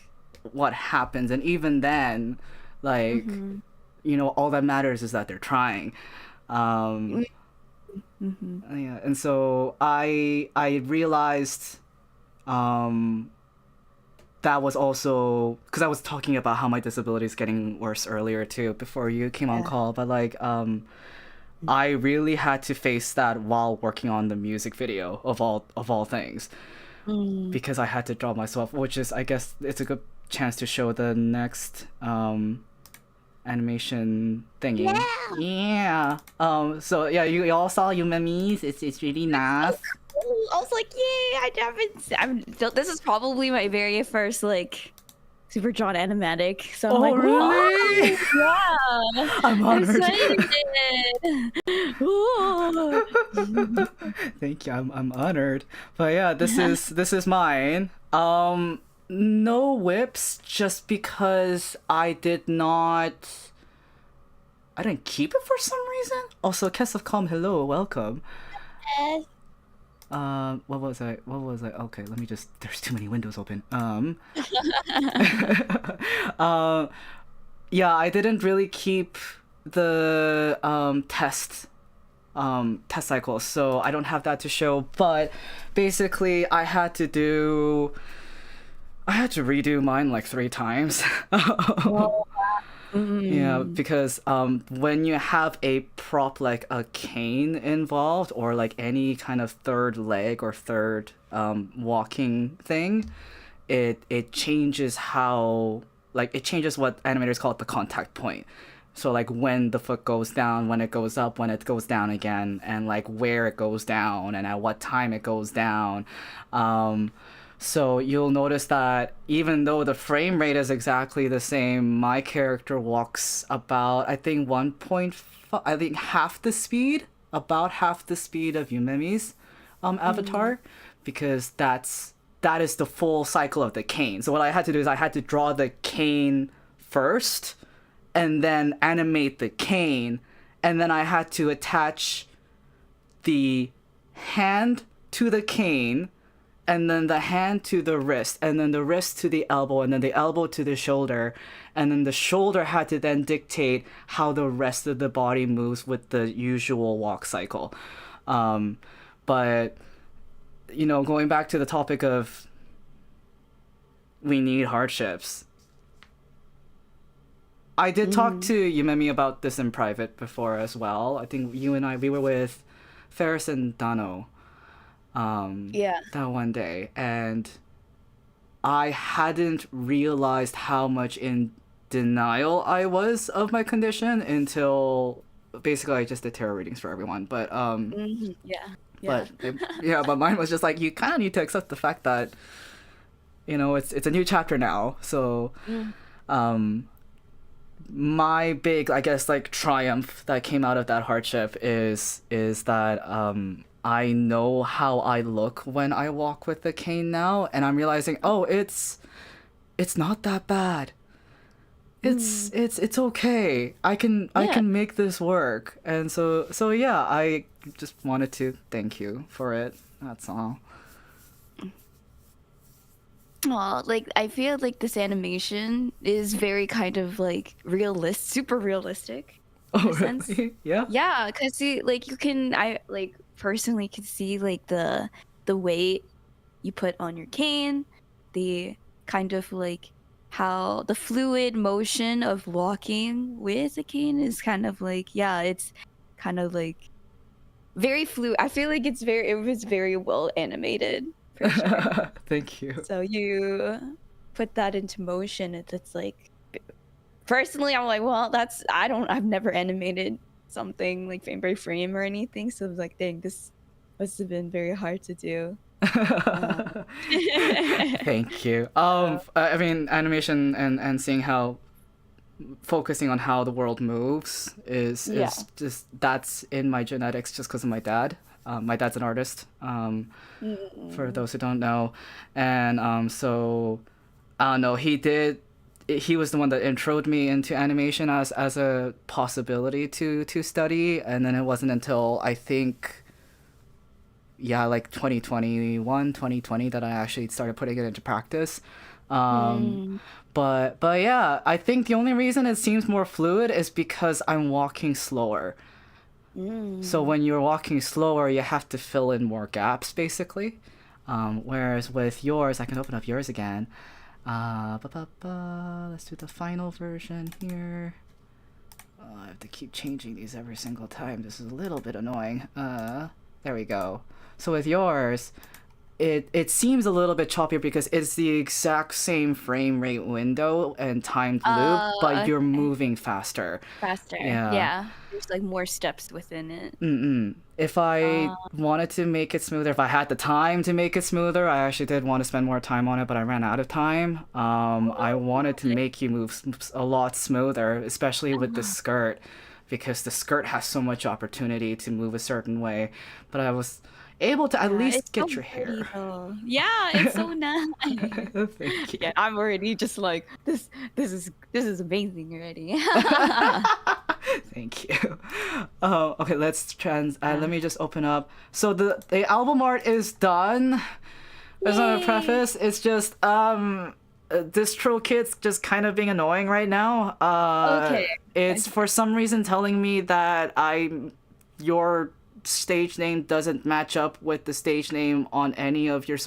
what happens. And even then, like, all that matters is that they're trying. And so I realized that was also because I was talking about how my disability is getting worse earlier too before you came on call, but like I really had to face that while working on the music video of all things, because I had to draw myself, which is, I guess it's a good chance to show the next animation thingy. So you all saw Yumemis. It's really nice. I was like, this is probably my very first like super drawn animatic. So I'm like, really? Oh, yeah. I'm honored. Excited. Thank you. I'm honored. But yeah, this is mine. No whips, just because I didn't keep it for some reason. Also, Kiss of Calm, hello, welcome. Yes. What was I? What was I? Okay, let me just. There's too many windows open. Uh, yeah, I didn't really keep the test cycles, so I don't have that to show. But basically, I had to redo mine like 3 times. Oh, Yeah, mm. because when you have a prop like a cane involved, or like any kind of third leg or third walking thing, it changes how, like, it changes what animators call it the contact point. So like when the foot goes down, when it goes up, when it goes down again, and like where it goes down and at what time it goes down. Um, so you'll notice that even though the frame rate is exactly the same, my character walks about, I think 1.5, I think about half the speed of Yumemi's Mm. avatar, because that is the full cycle of the cane. So what I had to do is I had to draw the cane first and then animate the cane, and then I had to attach the hand to the cane, and then the hand to the wrist, and then the wrist to the elbow, and then the elbow to the shoulder, and then the shoulder had to then dictate how the rest of the body moves with the usual walk cycle. Um, but going back to the topic of we need hardships, I did talk Mm. to Yumemi about this in private before as well. I think you and we were with Ferris and Dano Yeah. that one day, and I hadn't realized how much in denial I was of my condition until basically I just did tarot readings for everyone. Yeah. Yeah. But yeah, but mine was just like, you kind of need to accept the fact that it's a new chapter now. So Mm. um, my big, I guess, like triumph that came out of that hardship is that I know how I look when I walk with the cane now, and I'm realizing, oh, it's not that bad. Mm. It's okay. I Yeah. can make this work. And so yeah, I just wanted to thank you for it. That's all. Well, like I feel like this animation is very kind of like super realistic in Oh, a sense. really? Yeah. Yeah, because see, like I like personally can see like the weight you put on your cane, the kind of like how the fluid motion of walking with a cane is kind of like, yeah, it's kind of like very fluid. I feel like it was very well animated for sure. Thank you. So you put that into motion. It's like personally, I'm like, well, I've never animated something like frame by frame or anything. So I was like, dang, this must have been very hard to do. Um, Thank you. uh, I mean, animation and seeing how, focusing on how the world moves yeah. is just, that's in my genetics just because of my dad. My dad's an artist. For Mm. those who don't know, and so I don't know. He was the one that introed me into animation as a possibility to study, and then it wasn't until I think, yeah, like 2021, 2020, that I actually started putting it into practice. Um, Mm. but yeah, I think the only reason it seems more fluid is because I'm walking slower. So Mm. when you're walking slower, you have to fill in more gaps, basically. Whereas with yours, I can open up yours again. Let's do the final version here. I have to keep changing these every single time. This is a little bit annoying. There we go. So with yours, it seems a little bit choppier because it's the exact same frame rate window and timed loop, but you're Okay. moving faster. Faster. Yeah. Yeah. There's like more steps within it. Mm-mm. If I Uh, wanted to make it smoother, if I had the time to make it smoother, I actually did want to spend more time on it, but I ran out of time. I wanted to okay. make you move a lot smoother, especially with the skirt, because the skirt has so much opportunity to move a certain way. But able to at Yeah, least it's so get your pretty hair. though. Yeah, it's so nice. Thank you. Yeah, I'm already just like this is amazing already. Thank you. Okay, let Yeah. me just open up. So the album art is done. There's not a Yay. preface. It's just distro kit's just kind of being annoying right now. Okay. It's for some reason telling me that your stage name doesn't match up with the stage name on any of your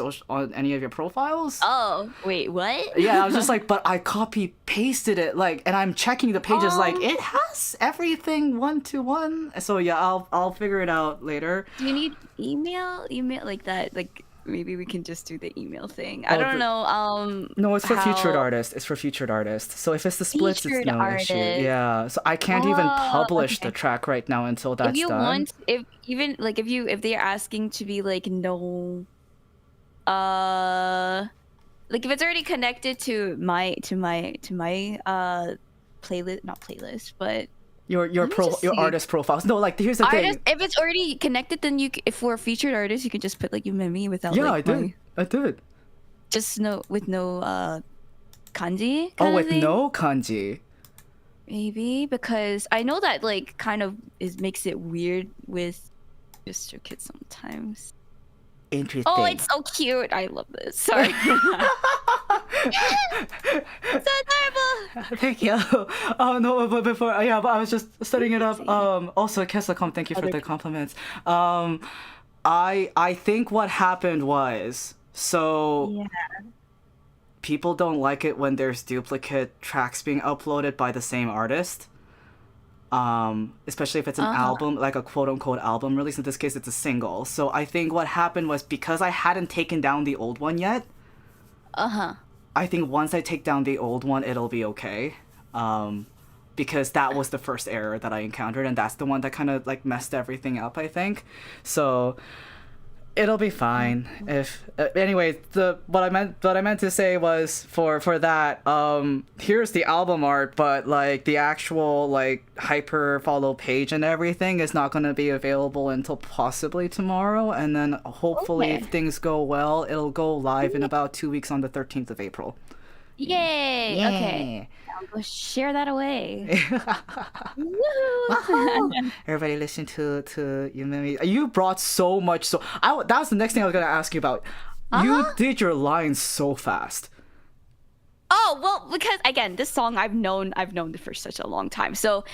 profiles. Oh, wait, what? Yeah, I was just like, but I copy pasted it, like, and I'm checking the pages, like Um, it has everything 1-to-1. So yeah, I'll figure it out later. do you need email? Email like that? Like maybe we can just do the email thing. I Oh, don't know. no, it's for featured How artists. It's for featured artists. So if it's the splits, it's featured no issue. artist. Yeah. So I can't even Oh, publish the okay. track right now until If that's you done. want, if even like if they're asking to be like no, uh, like if it's already connected to my playlist, not playlist, but Your let me just your see. artist profiles. No, like here's the Artist, thing. if it's already connected, then if for a featured artist, you can just put like Yumemi without Yeah, like I did. my I did. just no with no kanji Oh, kind of with thing. no kanji. Maybe because I know that like kind of makes it weird with Mr. Kid sometimes. Oh, Interesting. it's so cute. I love this. Sorry. So adorable. Thank you. Oh no, but before yeah, but I was just setting it up. Also Kesla.com, thank you for Other the compliments. I think what happened was so yeah. people don't like it when there's duplicate tracks being uploaded by the same artist. Especially if it's an Uh-huh. album, like a quote unquote album release. In this case, it's a single. So I think what happened was because I hadn't taken down the old one yet, Uh-huh. I think once I take down the old one, it'll be okay. Because that was the first error that I encountered, and that's the one that kind of like messed everything up, I think. So it'll be fine. If anyway, what I meant to say was for that. Here's the album art, but like the actual like hyper follow page and everything is not going to be available until possibly tomorrow, and then hopefully Okay. if things go well, it'll go live in about 2 weeks on the 13th of April. Yay. Okay. I'll go share that away. Woohoo. Everybody listen to Yumemi. You brought so much. So that was the next thing I was gonna ask you about. You Uh-huh. did your lines so fast. Oh, well, because again, this song I've known for such a long time. So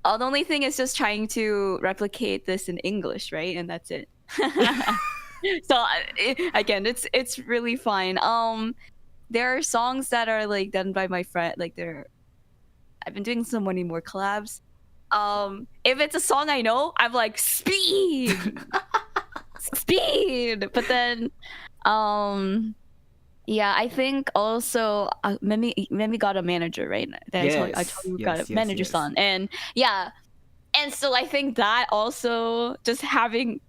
the only thing is just trying to replicate this in English, right? And that's it. So again, it's really fine. There are songs that are like done by my friend, like I've been doing so many more collabs. If it's a song I know, I'm like speed, speed. But then, yeah, I think also Memi got a manager, right? That I told you got a manager Yes. son, and yeah, and so I think that also just having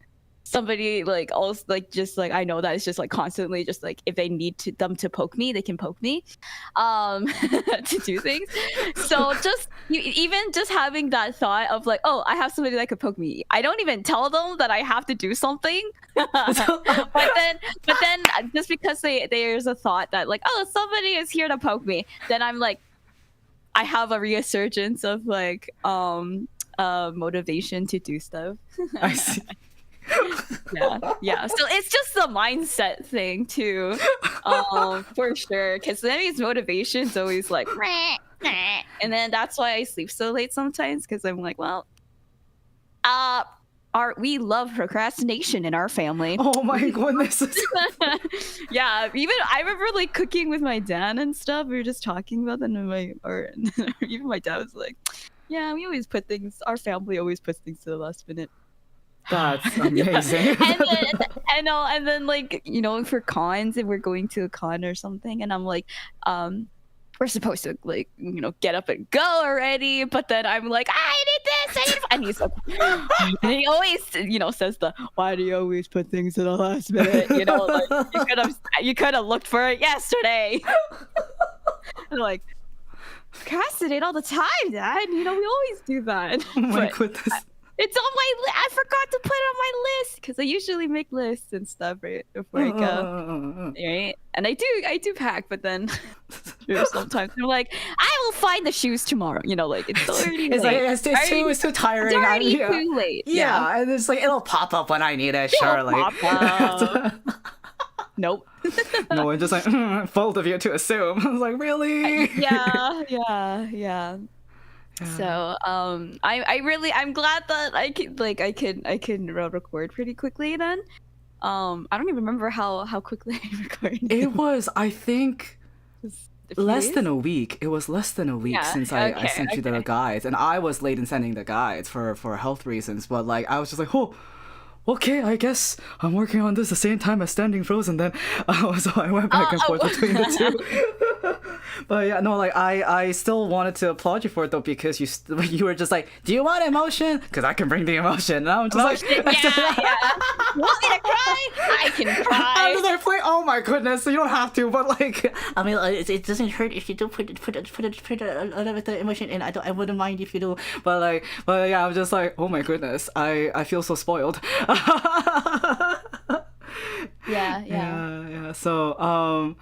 somebody like also like just like I know that it's just like constantly just like if they need them to poke me, they can poke me to do things. So just even just having that thought of like, oh, I have somebody that could poke me, I don't even tell them that I have to do something. but then just because there's a thought that like, oh, somebody is here to poke me, then I'm like, I have a resurgence of like motivation to do stuff. I see. Yeah, so it's just the mindset thing too, for sure, because Nemi's motivation is always like "Meh, meh." And then that's why I sleep so late sometimes, because I'm like, well, we love procrastination in our family. Oh my goodness. Yeah, even I remember like cooking with my dad and stuff, we were just talking about that, or even my dad was like, yeah, our family always puts things to the last minute. That's amazing. And then like, you know, for cons, if we're going to a con or something, and I'm like, we're supposed to like, you know, get up and go already, but then I'm like, I need this, and he's like, and he always, you know, says why do you always put things to the last minute? You know, like you could have looked for it yesterday. And like, procrastinate all the time, Dad. You know, we always do that. Oh my But goodness. it's on my I forgot to put it on my list because I usually make lists and stuff right before I go. Right, and I do pack, but then sometimes I'm like, I will find the shoes tomorrow. You know, like it's already it's late. like it's too tiring. It's already yeah. too late. Yeah, and it's like it'll pop up when I need it. It'll Surely. pop up. Nope. No, it's just like bold of you to assume. I was like, really? Yeah. So I'm glad that I can record pretty quickly then. I don't even remember how quickly I recorded. It was, I think, less days? than a week. It was less than a week since I sent you the guides, and I was late in sending the guides for health reasons. But like, I was just like, oh. Okay, I guess I'm working on this the same time as Standing Frozen then. So I went back and forth between the two. But yeah, no, like I still wanted to applaud you for it though, because you were just like, do you want emotion? Because I can bring the emotion. And I'm just like, yeah. Want me to cry? I can cry. I was like, oh my goodness, you don't have to, but like, I mean, it doesn't hurt if you do put a little bit of emotion in. I wouldn't mind if you do, but yeah, I'm just like, oh my goodness, I feel so spoiled. Yeah. So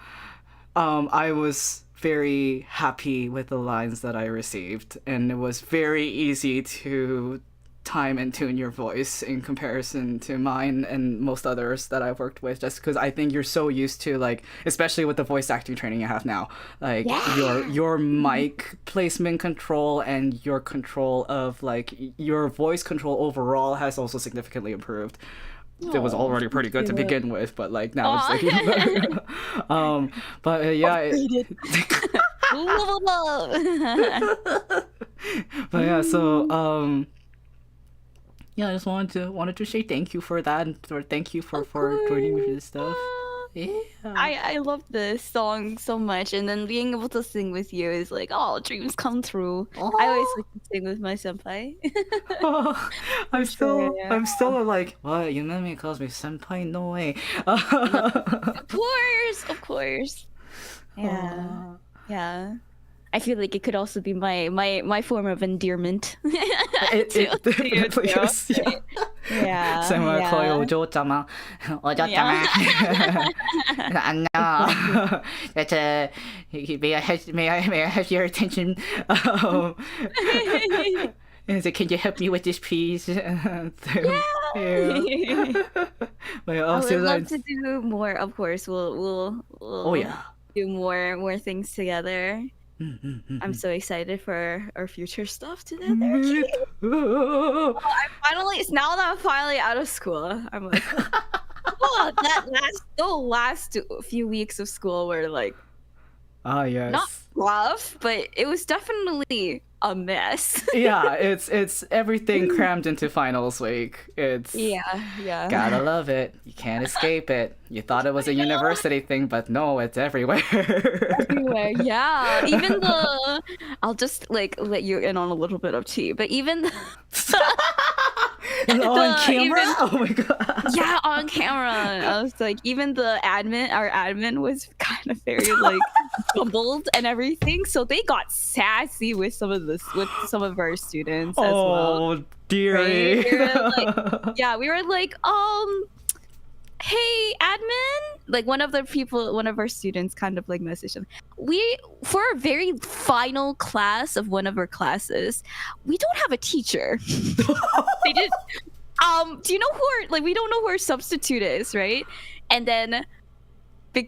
I was very happy with the lines that I received, and it was very easy to time and tune your voice in comparison to mine and most others that I've worked with, just because I think you're so used to, like, especially with the voice acting training you have now, like your mic placement control and your control of like your voice control overall has also significantly improved. It was already pretty good to begin with, but like now it's like even better. But yeah. But yeah, so yeah, I just wanted to say thank you for that, or thank you for joining me for this stuff. Yeah. I love this song so much, and then being able to sing with you is like, oh, dreams come true. I always like to sing with my senpai. I'm still like, what? You made me calls me senpai? No way. Of course. Yeah. I feel like it could also be my form of endearment. It definitely is. Yeah. Same call you 오조짜마. 오조짜마. 안녕. May I have your attention? So can you help me with this, please? Yeah. I would love to do more. Of course, we'll do more things together. I'm so excited for our future stuff together. Now that I'm finally out of school, I'm like, the last few weeks of school were like, yes, not rough, but it was definitely a mess. Yeah, it's everything crammed into finals week. It's gotta love it. You can't escape it. You thought it was a university thing, but no, it's everywhere. Yeah. Even I'll just like let you in on a little bit of tea, but even on camera? Oh my god. Yeah, on camera. I was like, even our admin was kind of very like bumbled and everything. So they got sassy with some of our students as well. Oh dearie. Right? We were like, hey admin, like one of our students kind of like messaged them. For a very final class of one of our classes, we don't have a teacher. They did. Do you know we don't know who our substitute is, right? And then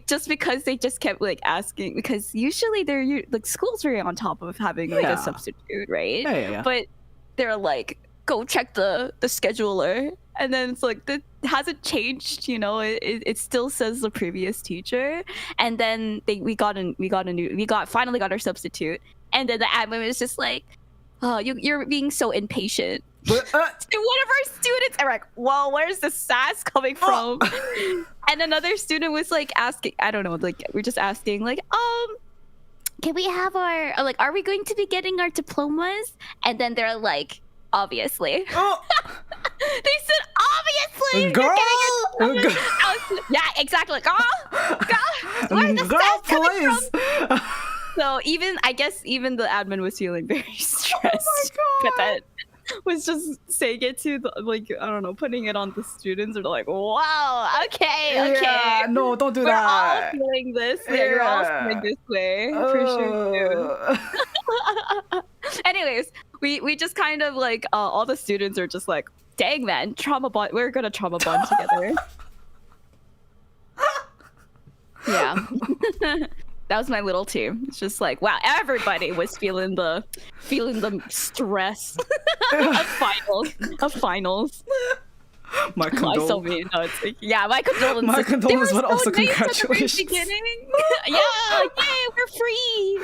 just because they just kept like asking, because usually they're like school's very on top of having like a substitute, right? Yeah. But they're like, go check the scheduler, and then it's like that hasn't changed, you know. It still says the previous teacher, and then we finally got our substitute, and then the admin was just like, oh, you're being so impatient. But, one of our students, and we're like, well, where's the sass coming from? And another student was like asking, I don't know, like we're just asking like, can we have are we going to be getting our diplomas? And then they're like, obviously. They said obviously. Girl. Yeah, exactly. Where's the sass coming from? So I guess even the admin was feeling very stressed. Oh my god. was just saying it to the, like, I don't know, putting it on the students, and they're like, wow, okay, Yeah, no, don't do we're all that. feeling this. Yeah, you're all feeling this way for sure too. Anyways, we just kind of like all the students are just like, dang man, trauma bond. We're gonna trauma bond together. Yeah. That was my little team. It's just like, wow, everybody was feeling the stress of finals. My I so condolences. mean. No, it's like, yeah, my condolences. My condolences, They were but also so nice at the very congratulations. beginning. Yeah, yay, we're free.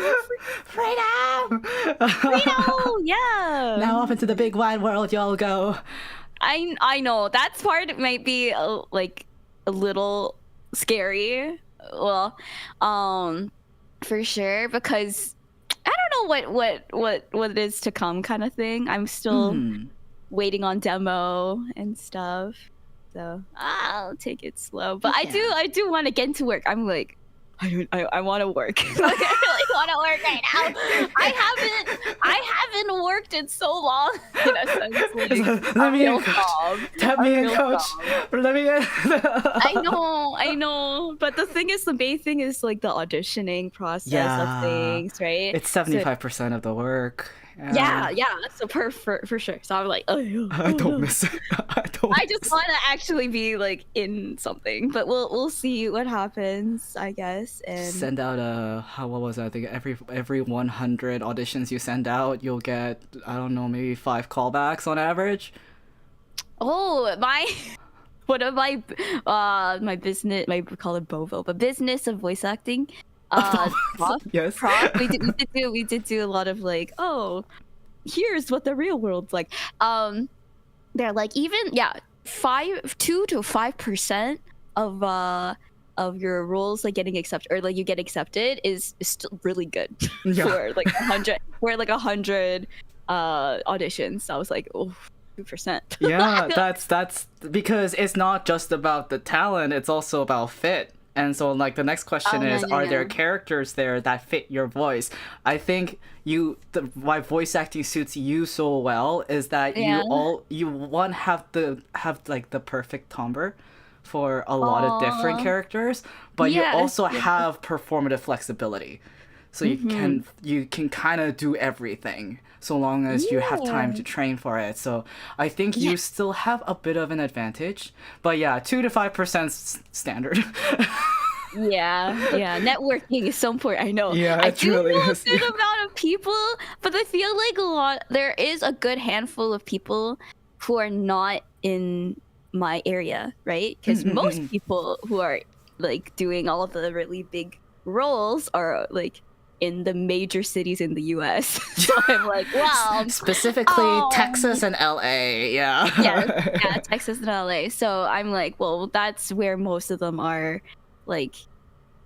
Freedom! Freedom, yeah. Now off into the big wide world y'all go. I know that part might be like a little scary. Well, for sure, because I don't know what it is to come kind of thing. I'm still waiting on demo and stuff, so I'll take it slow. But Yeah. I do want to get into work. I'm like, I want to work. Like, I really want to work right now. I haven't worked in so long. In a sense, like, Let me in, real coach. job. Tap A me in, real coach. job. Let me in. I know. But the thing is, the main thing is like the auditioning process of things, right? It's 75% of the work. Yeah. So for sure. So I'm like, oh, I don't miss it. I just want to actually be like in something, but we'll see what happens, I guess. And send out what was that? I think every 100 auditions you send out, you'll get, I don't know, maybe 5 callbacks on average. oh, one of my business, we call it BOVO, but business of voice acting. Prof, Yes. we did do a lot of like, oh, here's what the real world's like. They're like, even 2 to 5% of your roles like getting accepted, or like you get accepted, is still really good. Yeah. For like 100 auditions. So I was like, oh, 2%. Yeah, that's because it's not just about the talent, it's also about fit. And so like the next question is, are there characters there that fit your voice? I think why voice acting suits you so well is that you have like the perfect timbre for a lot of different characters, but you also have performative flexibility. So you can kind of do everything so long as you have time to train for it. So I think you still have a bit of an advantage. But yeah, 2 to 5% standard. Yeah. Networking is so important. I know. Yeah, I it do really know is. a good amount of people, but I feel like there is a good handful of people who are not in my area, right? Because most people who are like doing all of the really big roles are like in the major cities in the US. So I'm like, wow. Specifically Texas and LA, yeah, Texas and LA. So I'm like, well, that's where most of them are, like,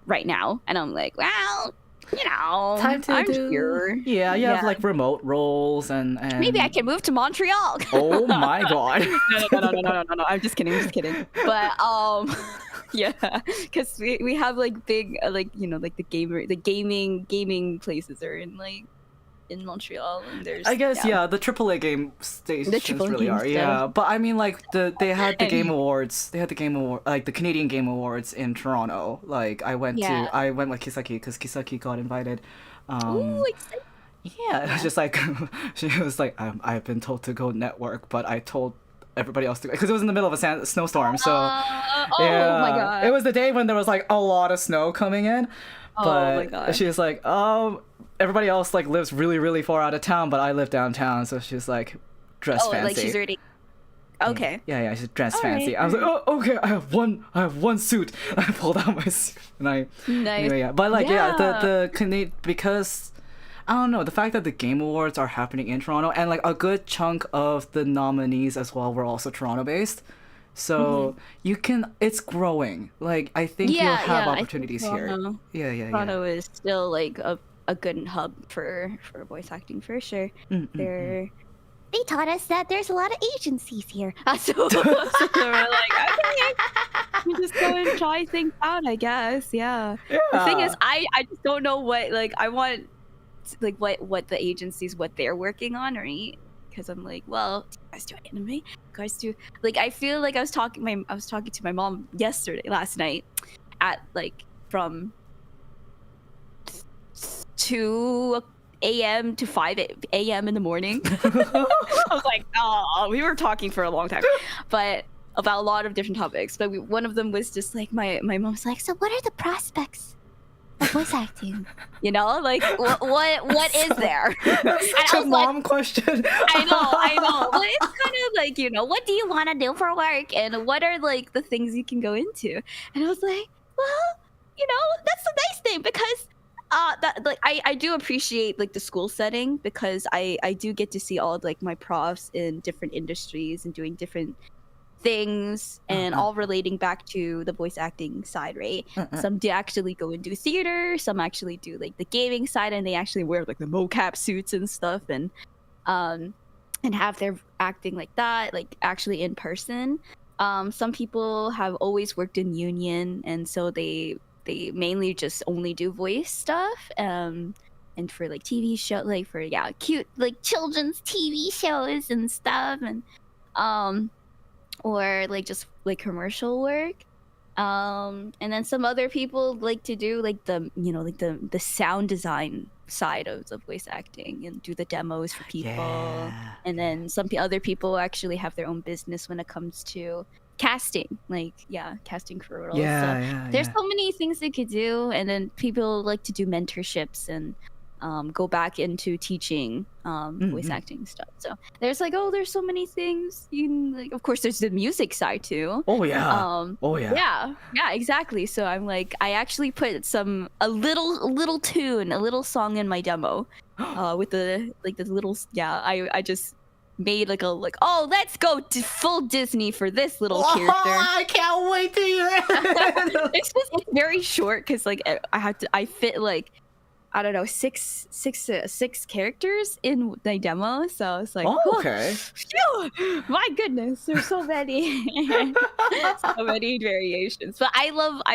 right now. And I'm like, well, you know, time to I'm do here. Yeah, you have like remote roles and maybe I can move to Montreal. Oh my god. No, I'm just kidding. But yeah, because we have like big like, you know, like the gaming places are in like in Montreal, and there's I guess the AAA game stations really are stuff. yeah, but I mean like they had the Game Awards, like the Canadian Game Awards in Toronto. Like I went with Kisaki because Kisaki got invited. Ooh, exciting. Yeah, it was just like she was like, I've been told to go network, but I told everybody else to go because it was in the middle of a snowstorm. So oh my god, it was the day when there was like a lot of snow coming in. But oh my god, she was like, everybody else like lives really really far out of town, but I live downtown. So she's like, dress fancy. Like she's already okay. Yeah, she's dressed fancy. Right. I was like, oh, okay, I have one suit. I pulled out my suit and I nice. Yeah, but like the Canadian, because I don't know, the fact that the Game Awards are happening in Toronto and like a good chunk of the nominees as well were also Toronto based. So it's growing. Like I think you'll have opportunities here. Toronto is still like a good hub for voice acting for sure. They taught us that there's a lot of agencies here. So we're like, okay, we just go and try things out, I guess. Yeah. The thing is, I just don't know what, like, I want, like, what the agencies, what they're working on, right? because I'm like, well, do you guys do anime? You guys do like I feel like I was talking to my mom last night at like from 2 a.m. to 5 a.m. in the morning. I was like, oh, we were talking for a long time, but about a lot of different topics. But one of them was just like my mom's like, so what are the prospects of voice acting? You know, like what is there? Such a mom question. I know. But it's kind of like, you know, what do you want to do for work, and what are like the things you can go into? And I was like, well, you know, that's a nice thing, because that like I do appreciate like the school setting, because I do get to see all like my profs in different industries and doing different things, and all relating back to the voice acting side, right? Some do actually go and do theater, some actually do like the gaming side, and they actually wear like the mocap suits and stuff, and have their acting like that, like actually in person. Some people have always worked in union, and so they mainly just only do voice stuff, and for like TV show, like for cute like children's TV shows and stuff, and or like just like commercial work. And then some other people like to do like the, you know, like the sound design side of the voice acting and do the demos for people. Yeah. And then some other people actually have their own business when it comes to casting, like casting for roles. There's so many things they could do. And then people like to do mentorships and go back into teaching voice acting stuff. So there's like, there's so many things you can, like, of course there's the music side too. Yeah, exactly. So I'm like, I actually put a little tune, a little song in my demo with the little I just made like let's go full Disney for this little character. I can't wait to hear it. It's very short, because like I fit like, I don't know, six characters in the demo, so it's like, okay. Phew, my goodness, there's so many, so many variations. But I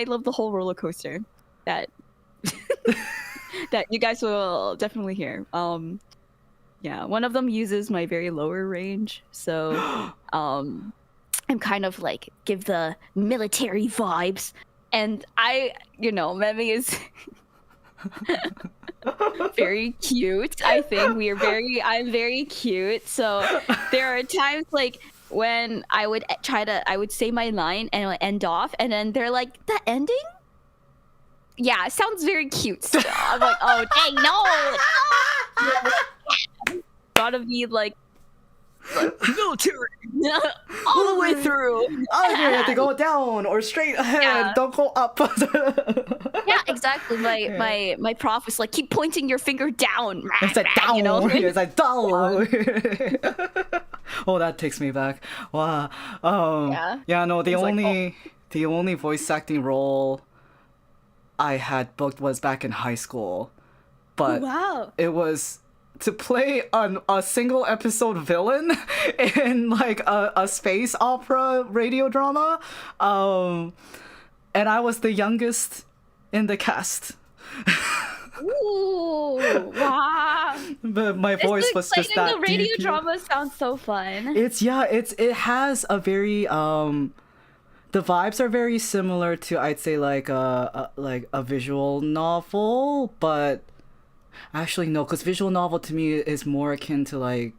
love the whole roller coaster that that you guys will definitely hear. One of them uses my very lower range, so I'm kind of like give the military vibes, and Memi is very cute. I think I'm very cute. So there are times like when I would say my line and it would end off, and then they're like, the ending? Yeah, it sounds very cute still. I'm like, oh dang, no. Gotta be like military all the way through. Oh, you have to go down or straight ahead. Don't go up. Yeah, exactly. My prof was like, keep pointing your finger down. It's like down. You know? It's like down. Oh, that takes me back. Wow. No. The only voice acting role I had booked was back in high school, but it was to play a single episode villain in like a space opera radio drama, and I was the youngest in the cast. Ooh, wow. But my voice was just that the radio deep. drama sounds so fun. It has a very the vibes are very similar to, I'd say, like a visual novel, but actually no, because visual novel to me is more akin to like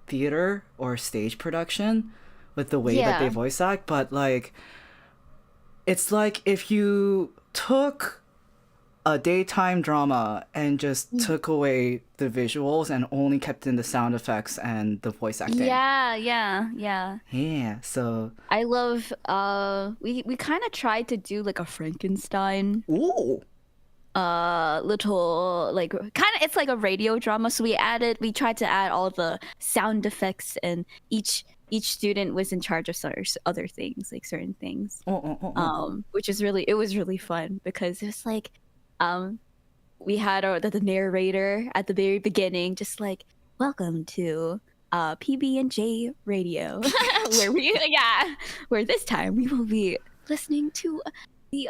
theater or stage production with the way that they voice act. But like, it's like if you took a daytime drama and just took away the visuals and only kept in the sound effects and the voice acting. Yeah, so I love we kind of tried to do like a Frankenstein. Ooh. Little like kind of, it's like a radio drama, so we tried to add all the sound effects, and each student was in charge of other things, like certain things. Which is it was really fun, because it was like we had the narrator at the very beginning, just like, welcome to PB&J radio, where this time we will be listening to the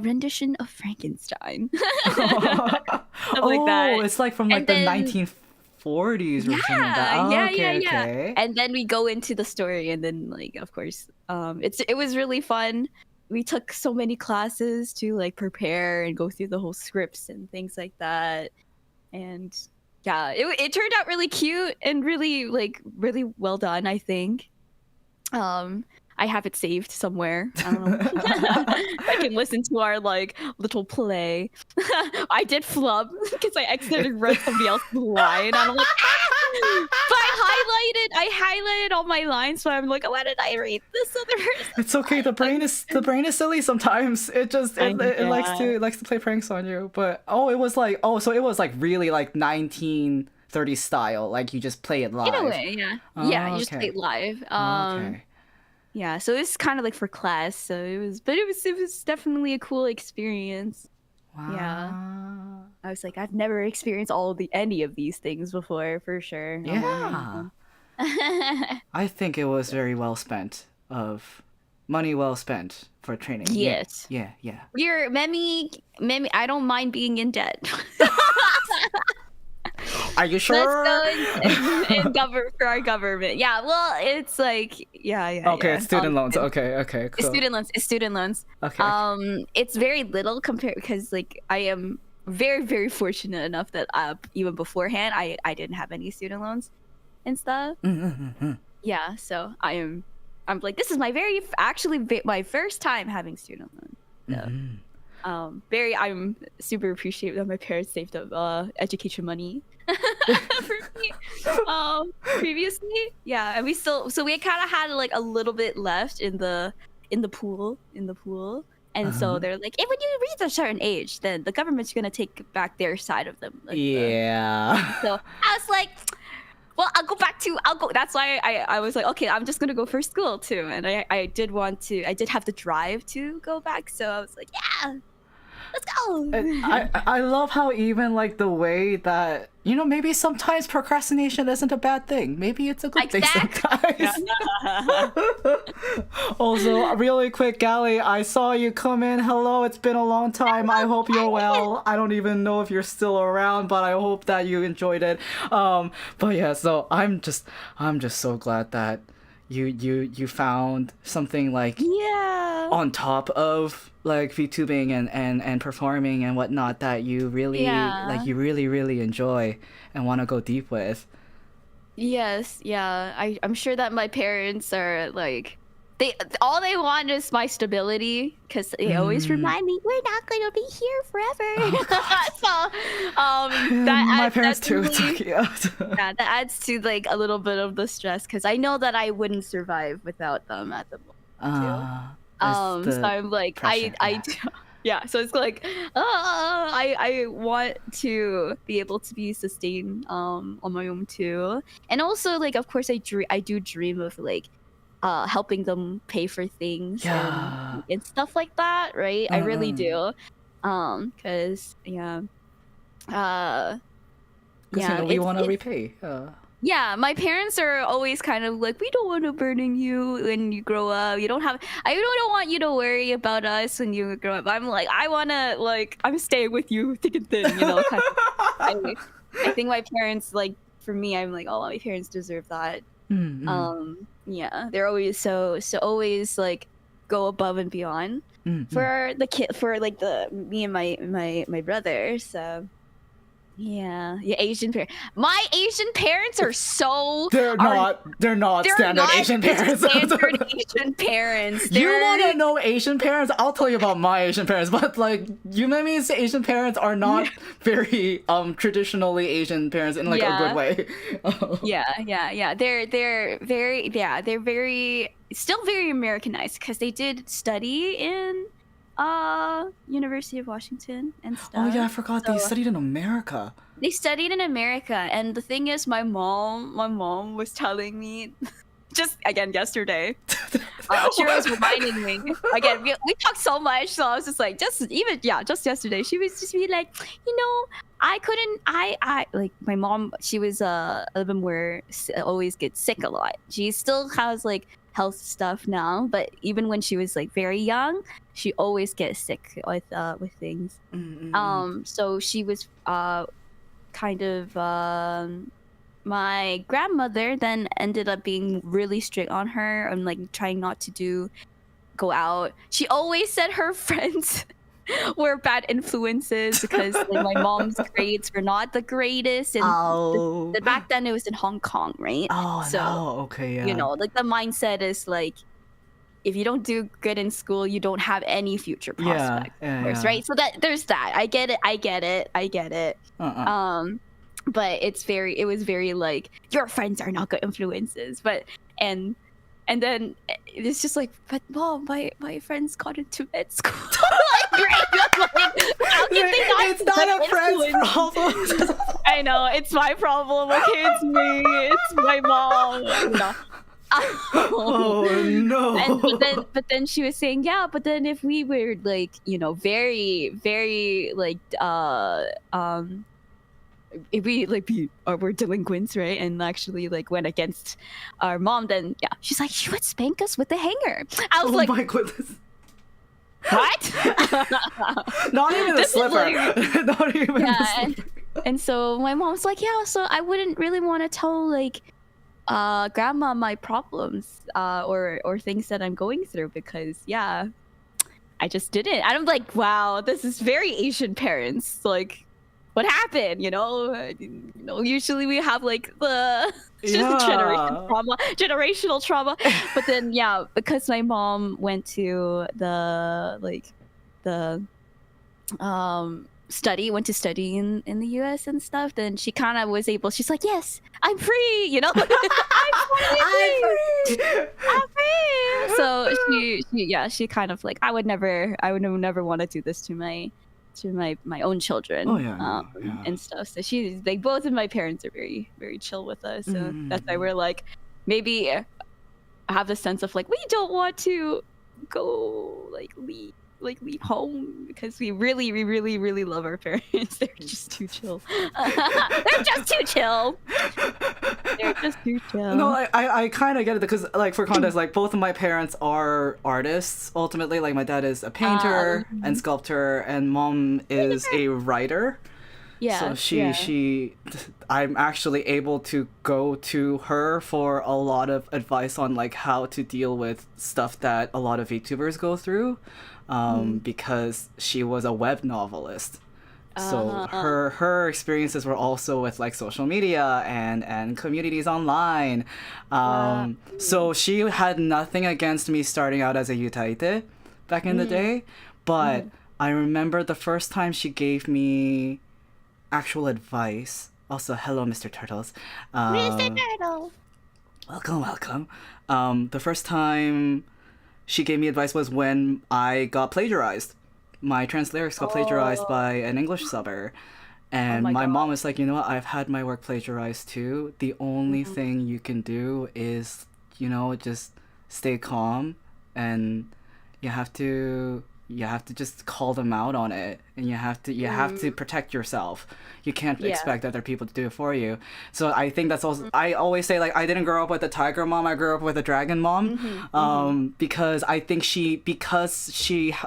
rendition of Frankenstein. Like that. It's like from like the 1950s 40s version of that. Oh, okay, okay. And then we go into the story, and then like of course, it was really fun. We took so many classes to like prepare and go through the whole scripts and things like that. And yeah, it turned out really cute and really really well done, I think. I have it saved somewhere. I don't know. I can listen to our like little play. I did flub because I accidentally read somebody else's line. And I'm like, but I highlighted all my lines, so I'm like, why did I read this other person? It's okay. The brain is silly sometimes. It likes to play pranks on you. But so it was like really like 1930s style. Like you just play it live. In a way, yeah. Yeah, you just play it live. Okay. Yeah, so it's kind of like for class. So it was definitely a cool experience. Wow. Yeah. I was like, I've never experienced any of these things before, for sure. Yeah. I think it was very well spent money well spent for training. Yes. Yeah. You're Memi, I don't mind being in debt. Are you sure? Let's go for our government. Yeah, well, it's like, yeah. Okay, it's student loans. Okay, cool. It's student loans. Okay. It's very little compared, because like I am very, very fortunate enough that even beforehand, I didn't have any student loans and stuff. Mm-hmm. Yeah, so I'm like, this is my first time having student loans. So. Mm-hmm. I'm super appreciative that my parents saved up education money for me previously. Yeah, and we kind of had like a little bit left in the pool, and so they're like, when you reach a certain age, then the government's gonna take back their side of them. Like, so I was like, well, I'll go. That's why I was like, okay, I'm just gonna go for school too. And I did have the drive to go back, so I was like, yeah, let's go. I love how even like the way that, maybe sometimes procrastination isn't a bad thing. Maybe it's a good thing sometimes. Also, really quick, Gally, I saw you come in. Hello, it's been a long time. I hope you're well. I don't even know if you're still around, but I hope that you enjoyed it. But yeah, so I'm just so glad that you found something like on top of like VTubing and performing and whatnot that you really like, you really, really enjoy and want to go deep with. Yes, yeah. I'm sure that my parents are like, all they want is my stability, because they always remind me, we're not going to be here forever. So my parents too. Yeah, that adds to like a little bit of the stress, because I know that I wouldn't survive without them at the moment too. So I'm like, pressure, yeah. So it's like, I want to be able to be sustained on my own too, and also like, of course, I do dream of like helping them pay for things and stuff like that, right? I really do, because we want to repay. Yeah, my parents are always kind of like, we don't want to burden you when you grow up. I don't want you to worry about us when you grow up. I'm like, I want to, like, I'm staying with you thick and thin, kind of. I think my parents, like, for me, I'm like, oh, my parents deserve that. Mm-hmm. Yeah, they're always always like go above and beyond for the kid, for like me and my brother. So yeah, my Asian parents are so they're not standard Asian parents. Standard Asian parents. You want to know Asian parents? I'll tell you about my Asian parents. But like, Yumemi's Asian parents are not very traditionally Asian parents in like a good way. Yeah. They're very still very Americanized, because they did study in University of Washington and stuff. Oh yeah, I forgot they studied in America. They studied in America, and the thing is, my mom was telling me just again yesterday. She was reminding me again. We talked so much, so I was just like, just yesterday, she was just be like, I couldn't. I like my mom. She was a little bit more, always gets sick a lot. She still has like health stuff now, but even when she was like very young, she always gets sick with things. So she was kind of my grandmother then ended up being really strict on her and like trying not to go out. She always said her friends were bad influences because like my mom's grades were not the greatest, and Oh. back then it was in Hong Kong, right? Oh So no. Okay. Yeah. you know, like the mindset is like, if you don't do good in school, you don't have any future Yeah. prospects, of Yeah. course, Yeah. right? So that there's that. I get it. But it was very like, your friends are not good influences, but and then it's just like, but mom, my friends got into med school. Like, great. Like, how can they not It's not a good friend's influence? problem. I know, it's my problem. Okay, it's me. It's my mom. You know. Oh no. But then she was saying, yeah, but then if we were like, you know, very like if we like were delinquents, right, and actually like went against our mom, then yeah, she's like, she would spank us with the hanger. I was Oh like, my goodness. what? Not even a This is slipper. like- Not even Yeah, a slipper. and so my mom's like, yeah, so I wouldn't really want to tell like grandma my problems or things that I'm going through, because yeah, I just didn't. And I'm like, wow, this is very Asian parents. Like, what happened? You know, usually we have like the just generational trauma. But then yeah, because my mom went to the went to study in the US and stuff, then she kind of was able, she's like, yes, I'm free, you know. I'm free. So she kind of like, I would never want to do this to my own children. Oh, yeah, yeah. And stuff. So she's like, both of my parents are very, very chill with us. So that's why we're like, maybe have the sense of like, we don't want to go leave home, because we really love our parents. They're just too chill. They're just too chill. No, I kind of get it, because like, for context, like both of my parents are artists ultimately. Like my dad is a painter and sculptor, and mom is a writer. Yeah. So I'm actually able to go to her for a lot of advice on like how to deal with stuff that a lot of VTubers go through, because she was a web novelist. So her experiences were also with like social media and communities online. So she had nothing against me starting out as a yutaite back in the day, but I remember the first time she gave me actual advice. Also, hello, Mr. Turtles. Mr. Turtle. Welcome. The first time she gave me advice was when I got plagiarized. My trans lyrics got plagiarized by an English subber. And my mom was like, you know what, I've had my work plagiarized too. The only thing you can do is, you know, just stay calm, and you have to just call them out on it, and you have to protect yourself. You can't expect other people to do it for you. So I think that's also, I always say, like, I didn't grow up with a tiger mom, I grew up with a dragon mom. Because I think she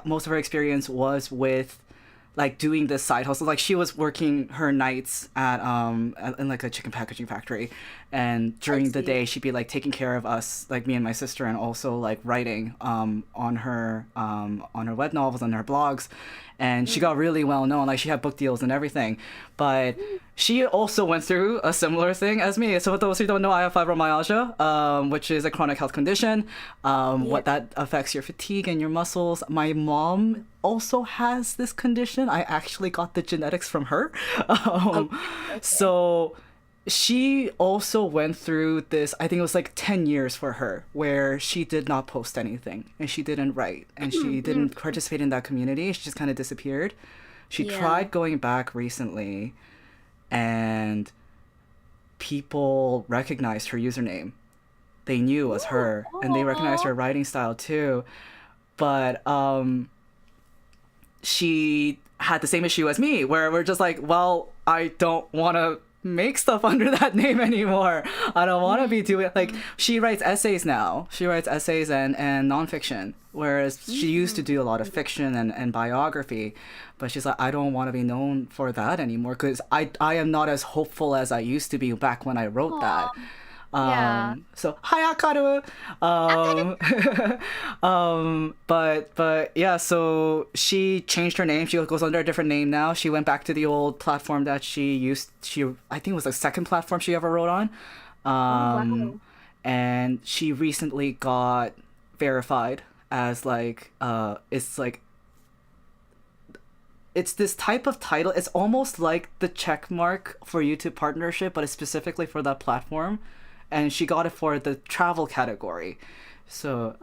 most of her experience was with like doing this side hustle. Like she was working her nights at in like a chicken packaging factory, and during the day she'd be like taking care of us, like me and my sister, and also like writing on her web novels and her blogs. And she got really well known, like she had book deals and everything. But she also went through a similar thing as me. So for those who don't know, I have fibromyalgia, which is a chronic health condition. What that affects your fatigue and your muscles. My mom also has this condition. I actually got the genetics from her. So she also went through this, I think it was like 10 years for her, where she did not post anything and she didn't write and she didn't participate in that community. She just kind of disappeared. She tried going back recently, and people recognized her username. They knew it was her, and they recognized her writing style too. But she had the same issue as me, where we're just like, well, I don't want to make stuff under that name anymore. I don't want to be doing like she writes essays now. She writes essays and nonfiction, whereas she used to do a lot of fiction and biography. But she's like, I don't want to be known for that anymore because I am not as hopeful as I used to be back when I wrote that. Yeah. So hi Akaru. But yeah, so she changed her name. She goes under a different name now. She went back to the old platform that she used. I think it was the second platform she ever wrote on. Wow. And she recently got verified as it's this type of title. It's almost like the check mark for YouTube partnership, but it's specifically for that platform. And she got it for the travel category. So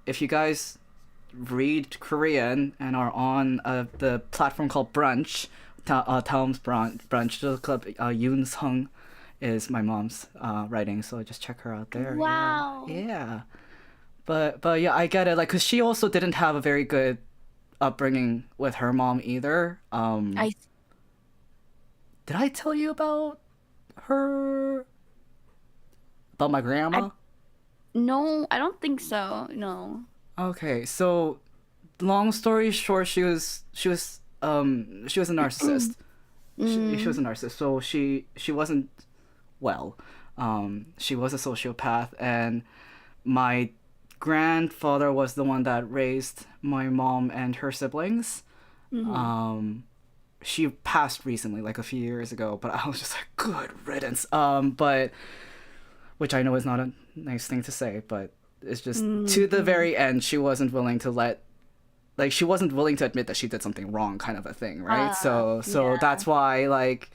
if you guys read Korean and are on the platform called Brunch, Taum's Brunch, the club, Yoon Sung is my mom's writing, so just check her out there. Wow. Yeah. But yeah, I get it. Like, cause she also didn't have a very good upbringing with her mom either. I Did I tell you about my grandma? No, I don't think so. No. Okay, so long story short, she was a narcissist. She was a narcissist, so she wasn't well. She was a sociopath, and my grandfather was the one that raised my mom and her siblings. She passed recently, like a few years ago, but I was just like, good riddance. But which I know is not a nice thing to say, but it's just to the very end, she wasn't willing to she wasn't willing to admit that she did something wrong, kind of a thing, right? So yeah. that's why, like,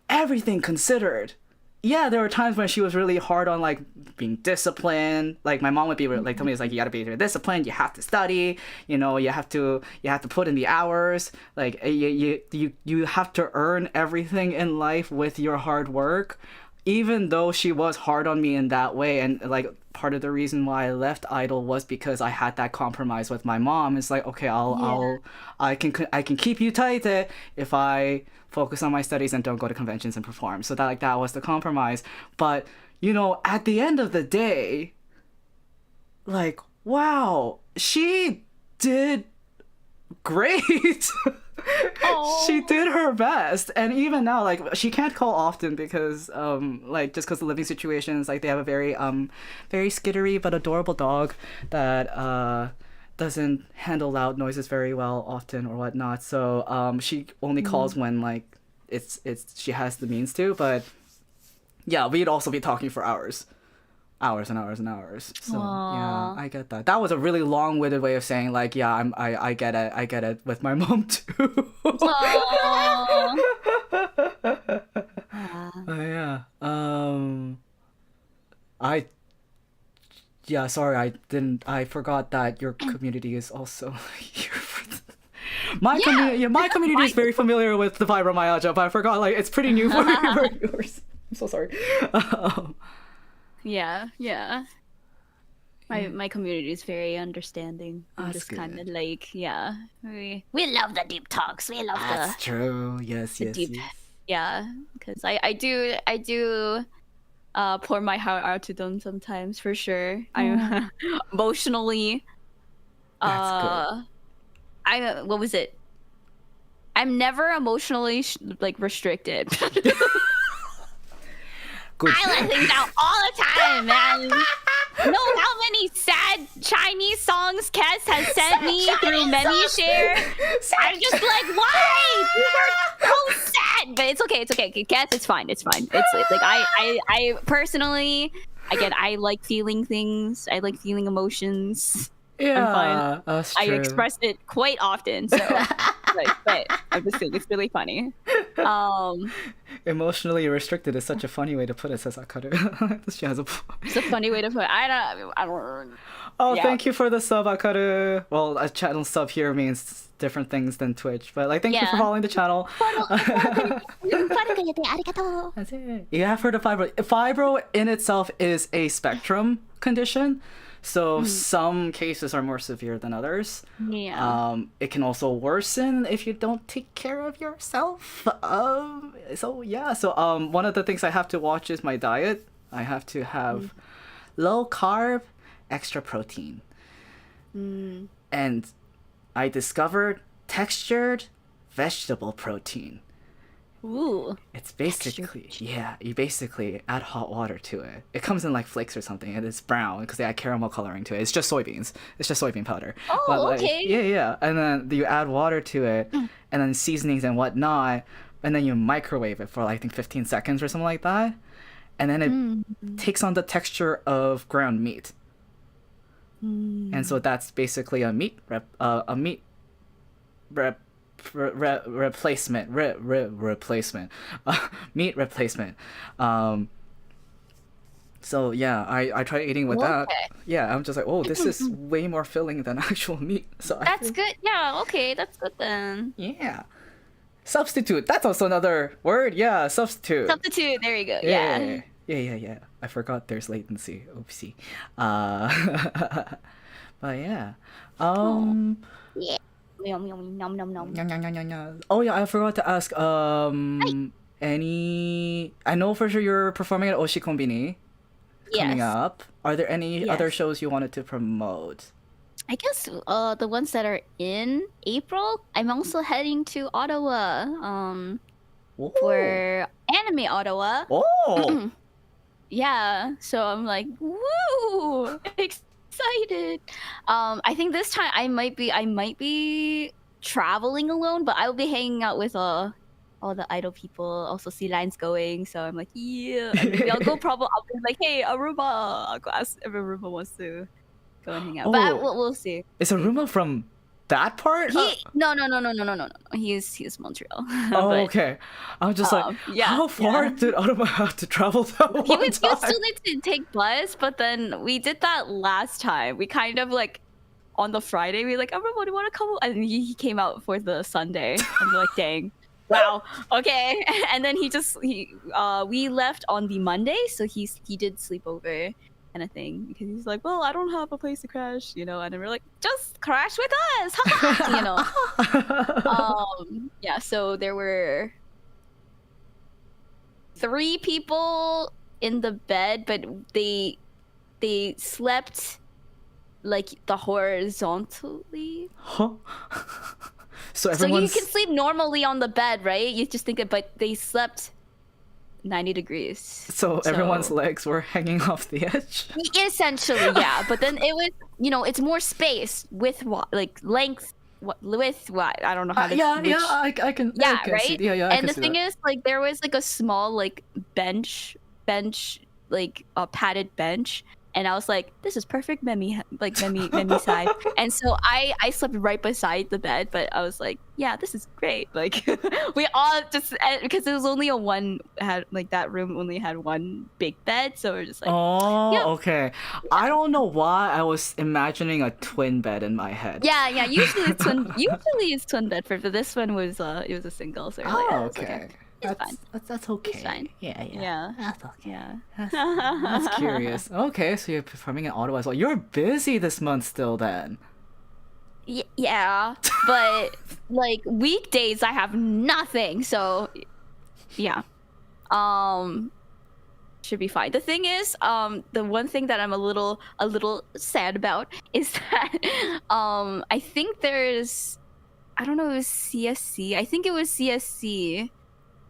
everything considered, yeah, there were times when she was really hard on like being disciplined. Like my mom would be like, tell me, it's like, you gotta be disciplined. You have to study. You know, you have to put in the hours. Like you have to earn everything in life with your hard work. Even though she was hard on me in that way, and like part of the reason why I left Idol was because I had that compromise with my mom. It's like, okay, I can keep you tight if I focus on my studies and don't go to conventions and perform. So that was the compromise. But you know, at the end of the day, like, wow, she did great. She did her best, and even now, like, she can't call often because like, just because the living situations, like, they have a very very skittery but adorable dog that doesn't handle loud noises very well often or whatnot, so she only calls when like it's she has the means to. But yeah, we'd also be talking for hours and hours. So yeah, I get that. That was a really long-winded way of saying, like, yeah, I get it with my mom too. Yeah. Sorry, I forgot that your community is also here for my community. Yeah, my community is very familiar with the fibromyalgia, but I forgot, like, it's pretty new for yours. I'm so sorry. Yeah. My community is very understanding. I'm just kind of like, yeah, we love the deep talks. We love That's true. Yes. deep. Yeah, because I do pour my heart out to them sometimes, for sure. I'm emotionally. That's good. What was it? I'm never emotionally restricted. Good. I let things out all the time, man. Know how many sad Chinese songs Kes has sent me through ManyShare? I'm just like, why? These are so sad. But it's okay. Kes, it's fine. It's like I personally, again, I like feeling things. I like feeling emotions. Yeah, I'm fine. That's I true. express it quite often, so but I'm just saying, it's really funny. Emotionally restricted is such a funny way to put it, says Akaru. She has a It's a funny way to put it. I don't. Oh, Yeah. Thank you for the sub, Akaru. Well, a channel sub here means different things than Twitch, but like, thank you for following the channel. That's it. You have heard of fibro. Fibro in itself is a spectrum condition. So some cases are more severe than others. Yeah. It can also worsen if you don't take care of yourself. So yeah. So one of the things I have to watch is my diet. I have to have low carb, extra protein. And I discovered textured vegetable protein. Ooh. It's basically, yeah, you basically add hot water to it. It comes in like flakes or something, and it's brown because they add caramel coloring to it. It's just soybeans. It's just soybean powder. Oh, But like, okay. yeah. And then you add water to it, and then seasonings and whatnot, and then you microwave it for like, I think 15 seconds or something like that. And then it takes on the texture of ground meat. And so that's basically a meat replacement meat replacement. So yeah, I tried eating with that. Yeah, I'm just like, oh, this is way more filling than actual meat. So That's good. Yeah, okay, that's good then. Yeah, substitute, that's also another word. Yeah, substitute. Substitute, there you go. Yeah. Yeah. I forgot there's latency. Oopsie. But yeah. Yeah. Yum, yum, nom, nom, nom. Oh yeah, I forgot to ask. Any? I know for sure you're performing at Oshi Konbini coming Yes. up. Are there any Yes. other shows you wanted to promote? I guess the ones that are in April, I'm also heading to Ottawa Ooh. for Anime Ottawa. Oh. Yeah, so I'm like, woo, excited. I think this time I might be traveling alone, but I'll be hanging out with all the idol people. Also, see Line's going, so I'm like, yeah. And maybe I'll go. I'll be like, hey, Aruba. I'll go ask if Aruba wants to go and hang out. But we'll see. Is Aruma from that part? No. He's Montreal. Oh, But, okay. I'm just like, yeah, how far did Aruma have to travel that He one would time? still need to take bus, but then we did that last time. We kind of like on the Friday, we were like, everyone, do you want to come? And he came out for the Sunday. And we're like, dang. Wow. Okay. And then we left on the Monday, so he did sleepover kind of thing because he's like, well, I don't have a place to crash, you know. And then we're like, just crash with us, you know. Yeah. So there were 3 people in the bed, but they slept like the horizontally. Huh? So So you everyone's... can sleep normally on the bed, right? You just think it, but they slept 90 degrees. So everyone's legs were hanging off the edge? Essentially, yeah. But then it was, you know, it's more space with like length, width, I don't know how to. I can. Yeah, I can right. See, yeah. And the thing is, like, there was like a small like bench, like a padded bench. And I was like, this is perfect Memi side. And so I slept right beside the bed, but I was like, yeah, this is great. Like we all just, because it was only that room only had one big bed. So we're just like, okay. I don't know why I was imagining a twin bed in my head. Yeah. Usually it's twin bed, but this one was it was a single. So okay. That's okay. It's fine. Yeah. That's okay. Yeah. That's curious. Okay, so you're performing in Ottawa as well. You're busy this month still then. Yeah, but like weekdays I have nothing, so yeah. Should be fine. The thing is, the one thing that I'm a little sad about is that I think there's, I don't know, it was CSC. I think it was CSC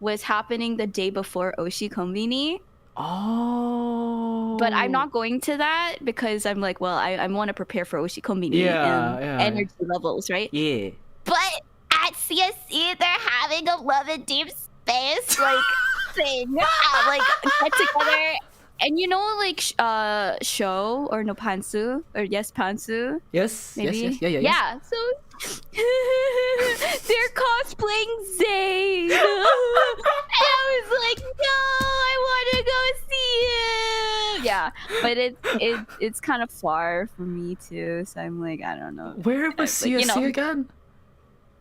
was happening the day before Oshi Konbini. Oh. But I'm not going to that because I'm like, well, I want to prepare for Oshi Konbini and energy levels, right? Yeah. But at CSC, they're having a Love and Deep Space like thing, like get together, and you know, like show or no pantsu or yes pantsu. Yes. Maybe. Yes. Yeah. So they're cosplaying Zayn. And I was like, no, I want to go see him. Yeah, but it's kind of far for me too, so I'm like, I don't know. Where was CSC again?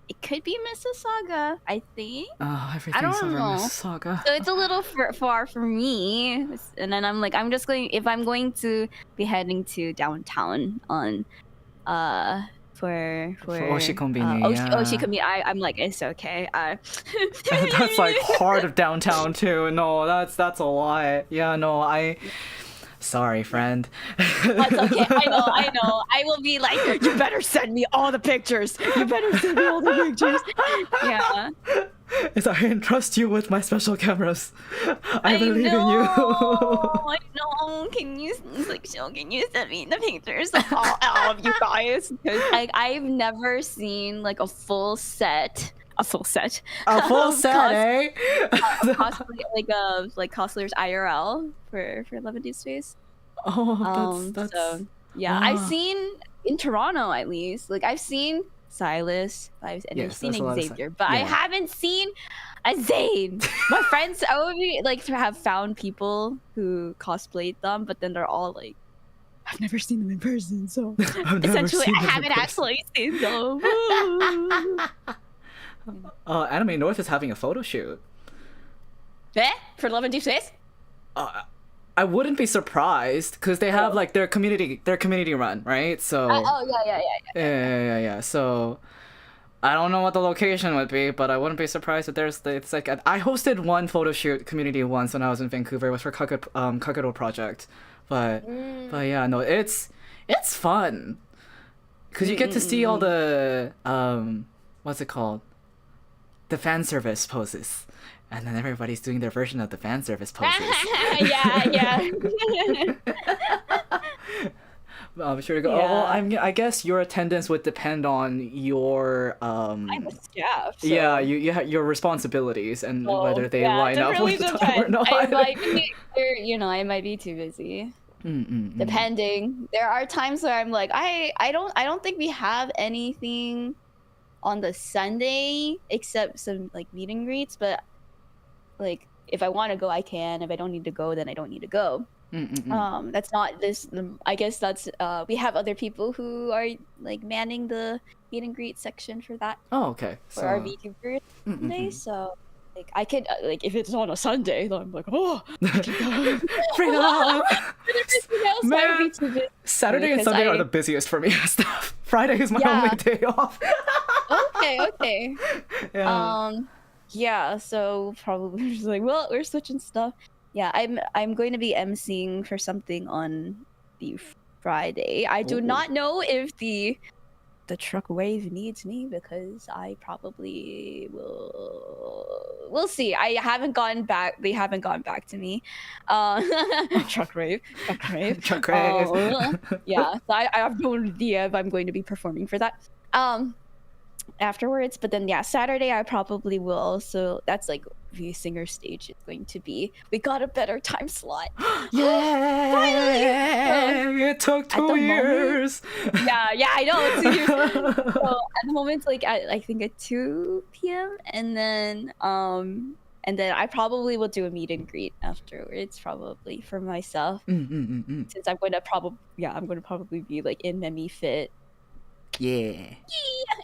it could be Mississauga, I think. Oh, I everything's don't over know. Mississauga. So it's a little far for me. And then I'm like, I'm just going, if I'm going to be heading to downtown on for Oshikombini, yeah. Oshikomi, I'm like, it's okay. That's like heart of downtown too. No, that's a lot. Yeah, no, sorry, friend. That's okay. I know. I will be like, you better send me all the pictures. You better send me all the pictures. Yeah. I entrust you with my special cameras. I believe in you. I know. Can you can you send me the pictures of all of you guys? Because I've never seen like a full set. A full set, eh? Cosplay, like cosplayers IRL for Love and Deep Space. Oh, that's so yeah. I've seen in Toronto at least. Like I've seen Silas, I've seen Xavier, but I haven't seen a Zane. My friends, I would be like to have found people who cosplayed them, but then they're all like, I've never seen them in person, so essentially I haven't actually seen them. Anime North is having a photo shoot. For Love and Deep Space? I wouldn't be surprised because they have like their community run, right? So yeah. So I don't know what the location would be, but I wouldn't be surprised if it's like I hosted one photo shoot community once when I was in Vancouver. It was for Kakado Project, but yeah, no, it's fun because you get to see all the what's it called, the fan service poses. And then everybody's doing their version of the fan service poses. yeah. I'm sure to go. Yeah. Oh, well, I guess your attendance would depend on your. I'm a staff. So. Yeah, you have your responsibilities and whether they line up with the time or not. I might be too busy. Depending. There are times where I'm like, I don't think we have anything on the Sunday except some like meet and greets, but like if I want to go I can. If I don't need to go, then I don't need to go. That's not this. I guess that's we have other people who are like manning the meet and greet section for that. Oh, okay. For our VTubers today, so like I could like if it's on a Sunday, then I'm like, oh, freedom. Man, Saturday and Sunday are the busiest for me. Stuff. Friday is my only day off. Okay. Yeah. So probably just like, well, we're switching stuff. Yeah, I'm going to be emceeing for something on the Friday. I do not know if the truck wave needs me because I probably will. We'll see. I haven't gone back. They haven't gone back to me. Truck rave. Yeah. So I have no idea if I'm going to be performing for that. Afterwards, but then yeah, Saturday I probably will also. That's like the singer stage is going to be. We got a better time slot. Yeah, it took 2 years. Yeah, I know. 2 years. So at the moment, like I think at 2 p.m. and then I probably will do a meet and greet afterwards, probably for myself. Since I'm going to probably be like in Memi Fit. Yeah.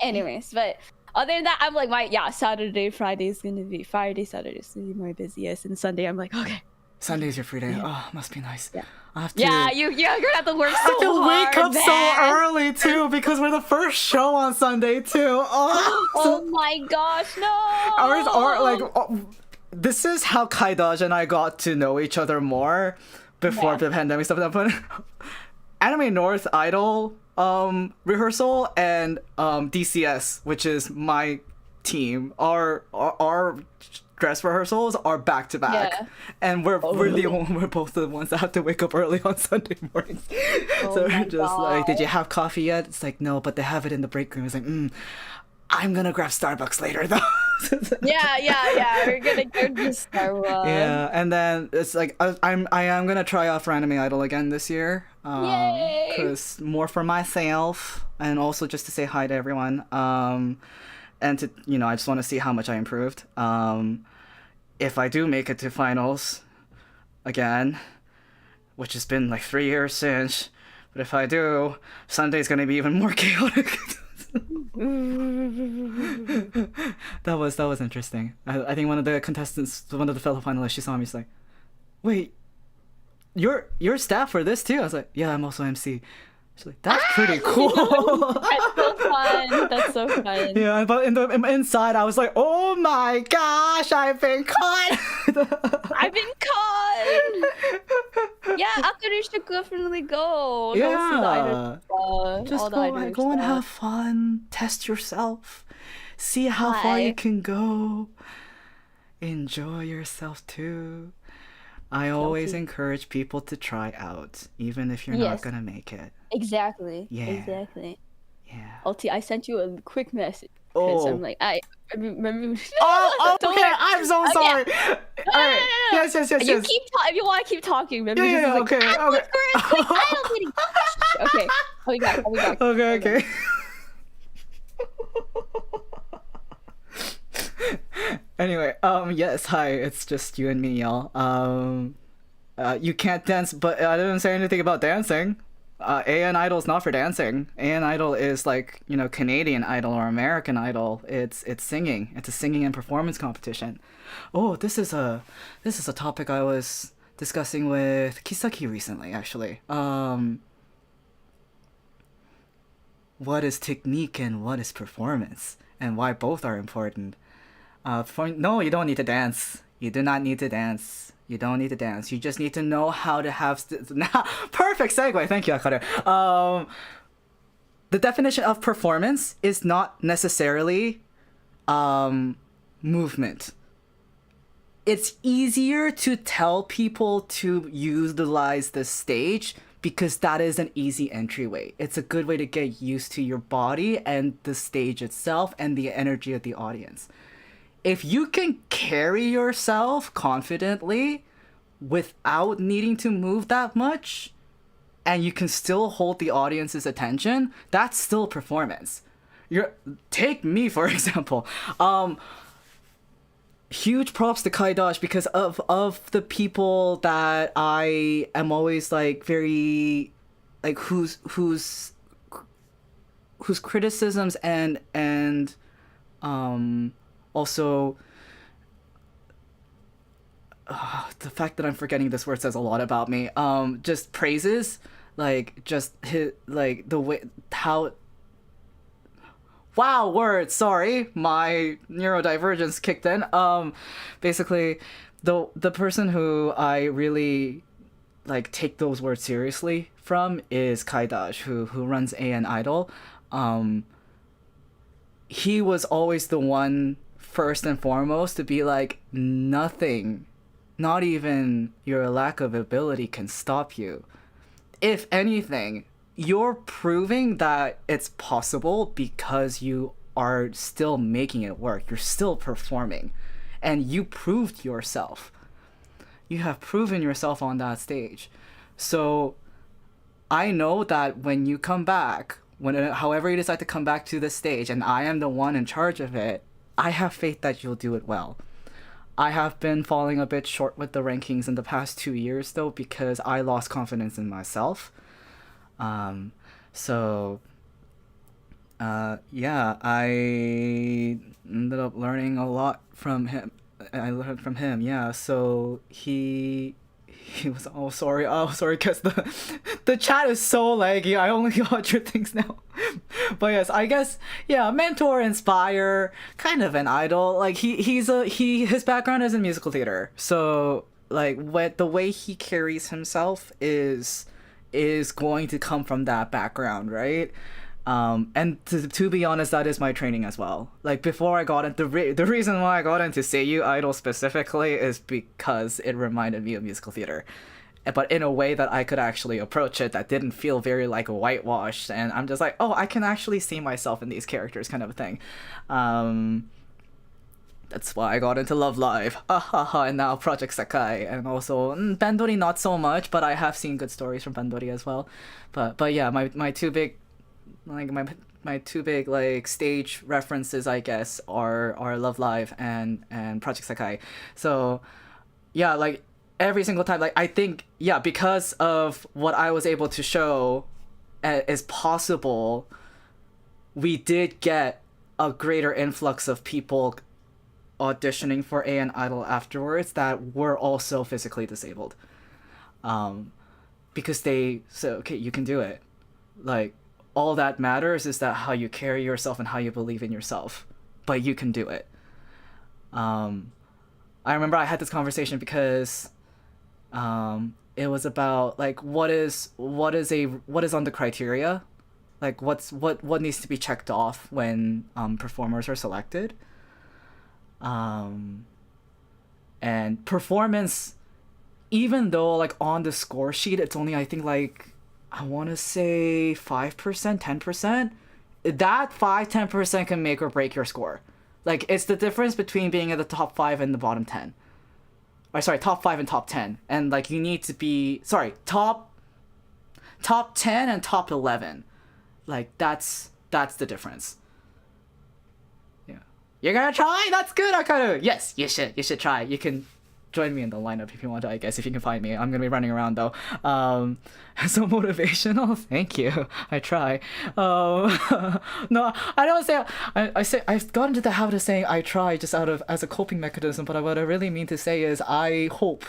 Anyways, but other than that, I'm like Saturday, Saturday is gonna be my busiest, and Sunday I'm like, okay. Sunday's your free day. Oh, must be nice. Yeah. I have to. Yeah, you're gonna have to work so hard. I have to wake up so early too because we're the first show on Sunday too. Oh my gosh, no. This is how Kaidaj and I got to know each other more before the pandemic stuff. But Anime North Idol rehearsal and DCS, which is my team, our dress rehearsals are back to back, and we're both the ones that have to wake up early on Sunday mornings. So we're just like, did you have coffee yet? It's like, no, but they have it in the break room. It's like, I'm gonna grab Starbucks later though. yeah. We're gonna go to Starbucks. Yeah, and then it's like I am gonna try out for Anime Idol again this year. Because more for myself and also just to say hi to everyone. And to I just want to see how much I improved. If I do make it to finals again, which has been like 3 years since, but if I do, Sunday's gonna be even more chaotic. That was interesting. I think one of the contestants, one of the fellow finalists, she saw me. She's like, "Wait, you're staff for this too?" I was like, "Yeah, I'm also MC." She's like, "That's pretty cool." That's so fun. That's so fun. Yeah, but inside, I was like, "Oh my gosh, I've been caught." I've been caught. Yeah, after you should definitely go. Go see the idol stuff, Just all the go, idol go and stuff. have fun. Test yourself. See how far you Hi. can go. Enjoy yourself too. I always Guilty. encourage people to try out, even if you're not Yes, gonna make it. exactly. Yeah. Exactly. Yeah. Altie, I sent you a quick message because I'm Oh. like, I remember. Oh, Don't okay. worry. I'm so Okay. sorry. No, All right. no. Yes, yes, yes, You yes. keep talking. If you want to keep talking, remember? Yeah, This yeah, is like, okay, I'm okay. for a quick idol meeting. Okay, I'll be back. I'll be back. Okay, okay. Anyway, yes, hi. It's just you and me, y'all. You can't dance, but I didn't say anything about dancing. AN Idol's not for dancing. AN Idol is like, Canadian Idol or American Idol. It's singing. It's a singing and performance competition. Oh, this is a topic I was discussing with Kisaki recently, actually. What is technique and what is performance, and why both are important. No, you don't need to dance. You do not need to dance. You don't need to dance. You just need to know how to have. Perfect segue. Thank you, Akaru. The definition of performance is not necessarily movement. It's easier to tell people to utilize the stage because that is an easy entryway. It's a good way to get used to your body and the stage itself and the energy of the audience. If you can carry yourself confidently without needing to move that much and you can still hold the audience's attention, that's still performance. Take me for example. Huge props to Kai Dash because of the people that I am always like very like whose criticisms and also the fact that I'm forgetting this word says a lot about me. Just praises, like just like the way how. Wow, words. Sorry, my neurodivergence kicked in. Basically, the person who I really like take those words seriously from is Kaidash, who runs AN Idol. He was always the one first and foremost to be like, nothing, not even your lack of ability can stop you. If anything, you're proving that it's possible because you are still making it work. You're still performing. And you proved yourself. You have proven yourself on that stage. So I know that when you come back, however you decide to come back to the stage, and I am the one in charge of it, I have faith that you'll do it well. I have been falling a bit short with the rankings in the past 2 years, though, because I lost confidence in myself. So yeah, I ended up learning a lot from him. I learned from him, yeah. So he was sorry, because the chat is so laggy. I only got your things now. But yes, I guess, yeah, mentor, inspire, kind of an idol. Like his background is in musical theater, so like the way he carries himself is going to come from that background, right? And to be honest, that is my training as well. Like before I got into the reason why I got into Seiyu Idol specifically is because it reminded me of musical theater, but in a way that I could actually approach it that didn't feel very like whitewashed. And I'm just like, oh, I can actually see myself in these characters, kind of a thing. That's why I got into Love Live, and now Project Sakai, and also Bandori not so much, but I have seen good stories from Bandori as well. But yeah, my two big like stage references, I guess, are Love Live and Project Sakai. So yeah, like every single time, like I think, yeah, because of what I was able to show is possible, we did get a greater influx of people auditioning for AN Idol afterwards that were also physically disabled. Because they said, okay, you can do it. Like, all that matters is that how you carry yourself and how you believe in yourself. But you can do it. I remember I had this conversation because it was about like what is on the criteria, like what needs to be checked off when performers are selected. And performance, even though like on the score sheet it's only I think like I want to say 5%, 10%, that 5-10% can make or break your score. Like, it's the difference between being at the top 5 and the bottom 10. Or sorry, top 5 and top 10. And like you need to be top 10 and top 11. Like that's the difference. Yeah. You're gonna try? That's good. Yes, you should try. You can join me in the lineup if you want to, I guess, if you can find me. I'm gonna be running around though. So motivational. Thank you. I try. No, I don't say. I say I've gotten into the habit of saying I try just as a coping mechanism. But what I really mean to say is I hope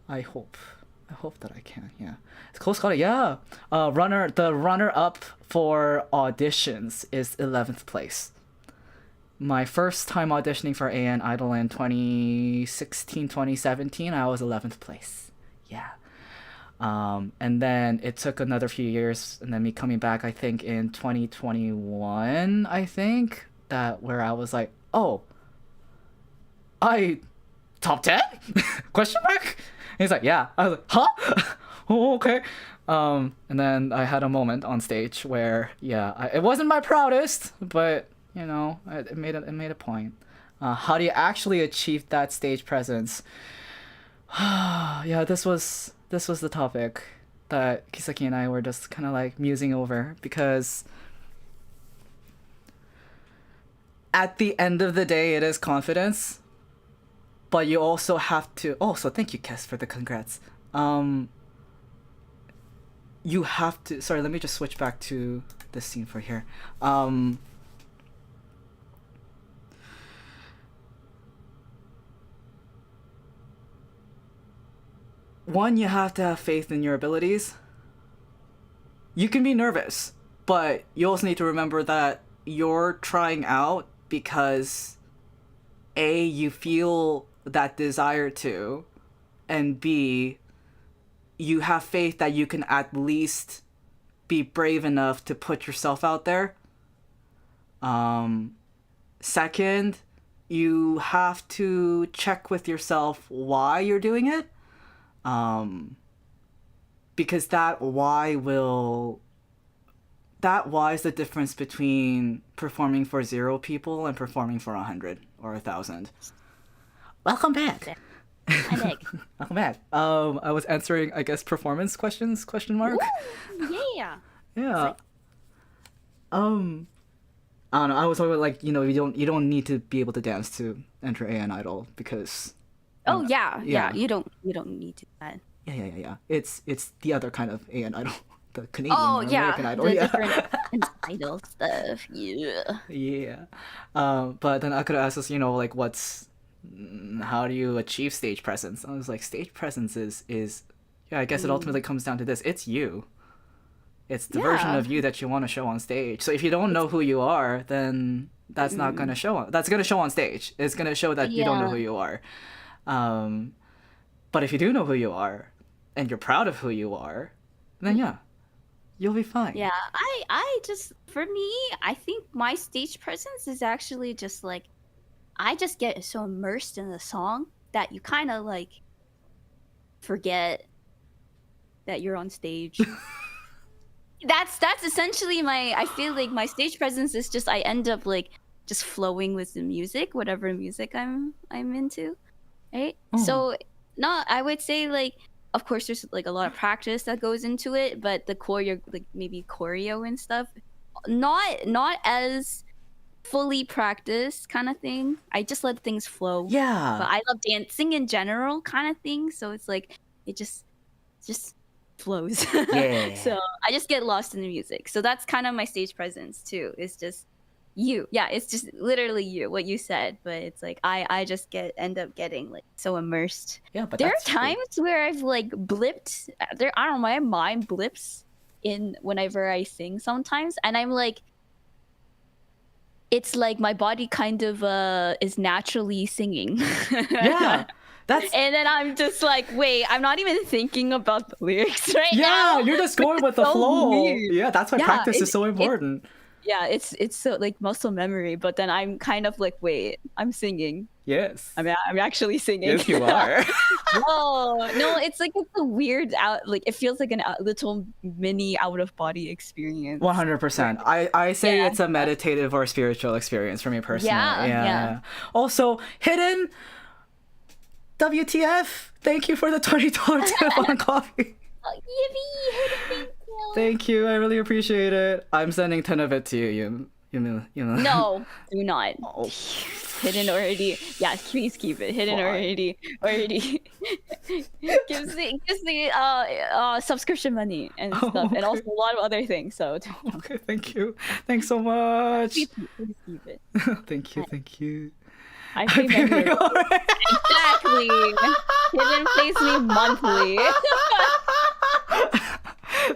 that I can. Yeah, it's close call. Yeah. The runner up for auditions is 11th place. My first time auditioning for AN Idol in 2016, 2017, I was 11th place. Yeah. And then it took another few years, and then me coming back, I think, in 2021, I think, where I was like, oh, top 10? Question mark? And he's like, yeah. I was like, huh? Oh, okay. And then I had a moment on stage where, yeah, it wasn't my proudest, but you know, it made a point. How do you actually achieve that stage presence? Yeah, this was the topic that Kisaki and I were just kind of like musing over, because at the end of the day, it is confidence, but you also have to. Oh, so thank you, Kes, for the congrats. You have to. Sorry, let me just switch back to this scene for here. One, you have to have faith in your abilities. You can be nervous, but you also need to remember that you're trying out because A, you feel that desire to, and B, you have faith that you can at least be brave enough to put yourself out there. Second, you have to check with yourself why you're doing it. Because that why is the difference between performing for 0 people and performing for 100 or 1,000. Welcome back. Welcome back. I was answering, I guess, performance questions? Question mark. Woo! Yeah. Yeah. I don't know. I was always like, you don't need to be able to dance to enter AN Idol because. Oh yeah. You don't need to do that. Yeah. It's the other kind of AN Idol, the Canadian or American Idol. The different idol stuff. Yeah. Yeah. But then I could ask us, like, how do you achieve stage presence? I was like, stage presence is I guess it ultimately comes down to this. It's you. It's the version of you that you want to show on stage. So if you don't know who you are, then that's not going to show. That's going to show on stage. It's going to show that you don't know who you are. But if you do know who you are and you're proud of who you are, then you'll be fine. Yeah, I just, for me, I think my stage presence is actually just like, I just get so immersed in the song that you kind of like forget that you're on stage. That's essentially I feel like my stage presence is just, I end up like just flowing with the music, whatever music I'm into. Right? So I would say like, of course there's like a lot of practice that goes into it, but the maybe choreo and stuff, not as fully practiced kind of thing. I just let things flow. Yeah. But I love dancing in general kind of thing, so it's like it just flows. Yeah. So I just get lost in the music. So that's kind of my stage presence too. It's just you. Yeah, it's just literally you, what you said. But it's like I just end up getting like so immersed. Yeah, but There are that's true. times where I've like blipped. I don't know, my mind blips in whenever I sing sometimes, and I'm like, it's like my body kind of is naturally singing. Yeah, that's And then I'm just like, wait, I'm not even thinking about the lyrics right yeah. now. You're just which going is with the so flow. weird. Yeah, that's why Yeah, practice is so important. yeah, it's so like muscle memory, but then I'm kind of like, wait, I'm singing. Yes. I mean, I'm actually singing. Yes, you are. No, it's like it's a weird out. Like it feels like a little mini out of body experience. 100%. I say Yeah, it's a meditative or spiritual experience for me personally. Yeah. Also, hidden WTF. Thank you for the $20 tip on coffee. Oh, yippee, thank you. Thank you. I really appreciate it. I'm sending 10 of it to you. You know. No, do not. Oh. Hidden already. Yeah, please keep it. Hidden Why? already gives the subscription money and stuff, okay. and also a lot of other things. So Okay, thank you. Thanks so much. please keep it. Thank you. I pay memory. Alright. Exactly. Hidden pays me monthly.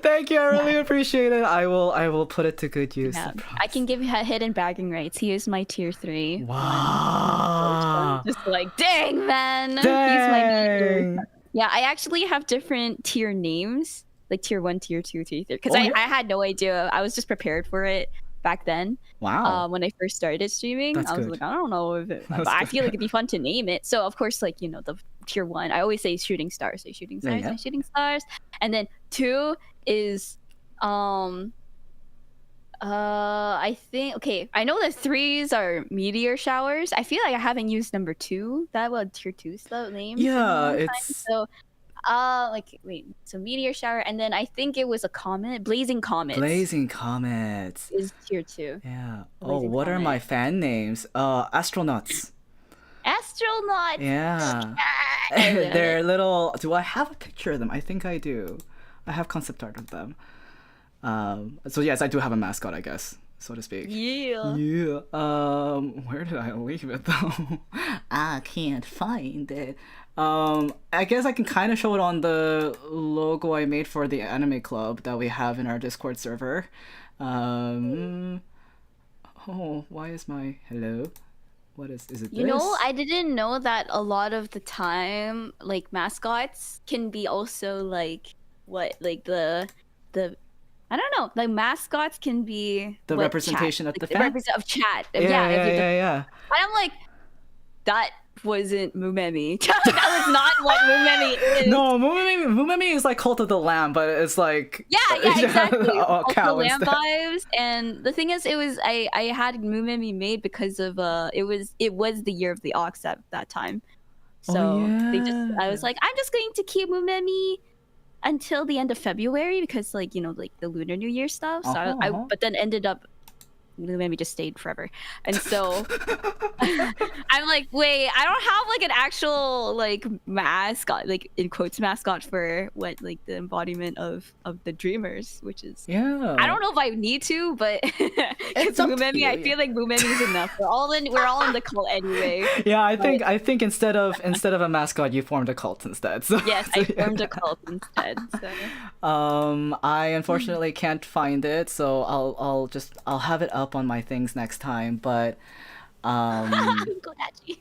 Thank you. I really appreciate it. I will put it to good use. Yeah, I promise. I can give you hidden bagging rights. He is my tier 3. Wow. Just like, dang, man. He's my Dang. tier. Yeah, I actually have different tier names, like tier 1, tier 2, tier 3. Because Oh, yeah? I had no idea. I was just prepared for it back then. Wow. When I first started streaming, That's I was good. like, I don't know if it, That's but I good. feel like it'd be fun to name it. So of course, like, you know, the tier 1, I always say shooting stars, say shooting stars, Yeah. say shooting stars, and then 2 is I think, okay, I know the 3s are meteor showers. I feel like I haven't used number 2. That was tier 2 stuff names. in a Yeah, long time. it's So like, wait, so meteor shower, and then I think it was a comet, blazing comets. Blazing Comets. Is tier 2. Yeah. Oh, Blazing what are Comet. my fan names? Astralnauts. Astralnauts. Yeah. I love They're it. little. Do I have a picture of them? I think I do. I have concept art of them. So yes, I do have a mascot, I guess, so to speak. Yeah. Yeah. Where did I leave it though? I can't find it. I guess I can kind of show it on the logo I made for the anime club that we have in our Discord server. Oh, why is my hello? What is it? You know, this? I didn't know that a lot of the time, like mascots can be also like what, like the I don't know, like mascots can be The what, representation chat, of the like, fan? represent of chat. Yeah, And I'm like, that wasn't Mumemi. That was not what Mumemi is. No, Mumemi is like Cult of the Lamb, but it's like Yeah, exactly. a Also cow lamb instead. vibes, and the thing is, it was I had Mumemi made because of it was the year of the ox at that time, so I was yeah. like, I'm just going to keep Mumemi until the end of February because, like, you know, like the Lunar New Year stuff. So but then ended up Mumemi just stayed forever, and so I'm like, wait, I don't have like an actual like mascot, like in quotes mascot for what, like the embodiment of the dreamers, which is Yeah. I don't know if I need to, but It's up to Mumemi, you, I yeah. feel like Mumemi is enough. We're all in the cult anyway. Yeah, I think instead of a mascot, you formed a cult instead. So Yes, I formed a cult instead. So. I unfortunately can't find it, so I'll have it up on my things next time. But Kodachi.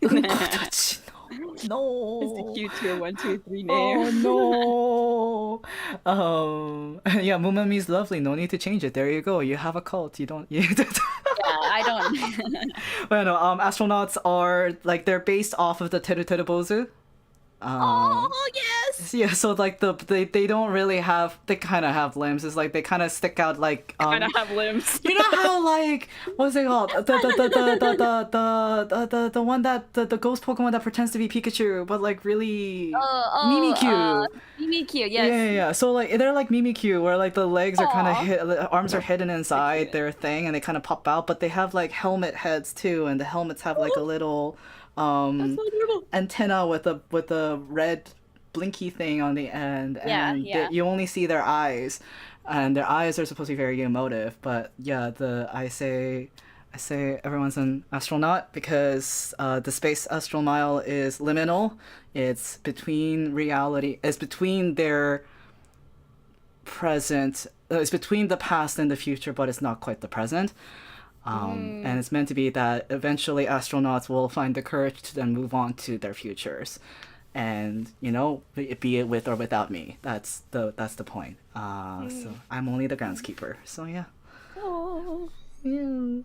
no. It's the cute tier 1, 2, 3 name. Oh no. Yeah, Mumemi's lovely. No need to change it. There you go. You have a cult. You don't. Yeah, I don't. Well, no. Astronauts are like they're based off of the Teru Teru Bozu. Oh yes. Yeah, so like they don't really have, they kind of have limbs. It's like they kind of stick out like I don't have limbs. you know how like what's it called, the one that the ghost Pokemon that pretends to be Pikachu but like really Mimikyu. Mimikyu, yes. Yeah. So like they're like Mimikyu, where like the legs are kind of arms are hidden inside cute. their thing and they kind of pop out, but they have like helmet heads too, and the helmets have like a little That's so adorable. antenna with a red blinky thing on the end, Yeah, and yeah. you only see their eyes, and their eyes are supposed to be very emotive. But yeah, I say everyone's an astronaut because the space astral mile is liminal. It's between reality. It's between their present. It's between the past and the future, but it's not quite the present. And it's meant to be that eventually astronauts will find the courage to then move on to their futures, and be it with or without me. That's the point. So I'm only the groundskeeper. So yeah. Oh. Yeah.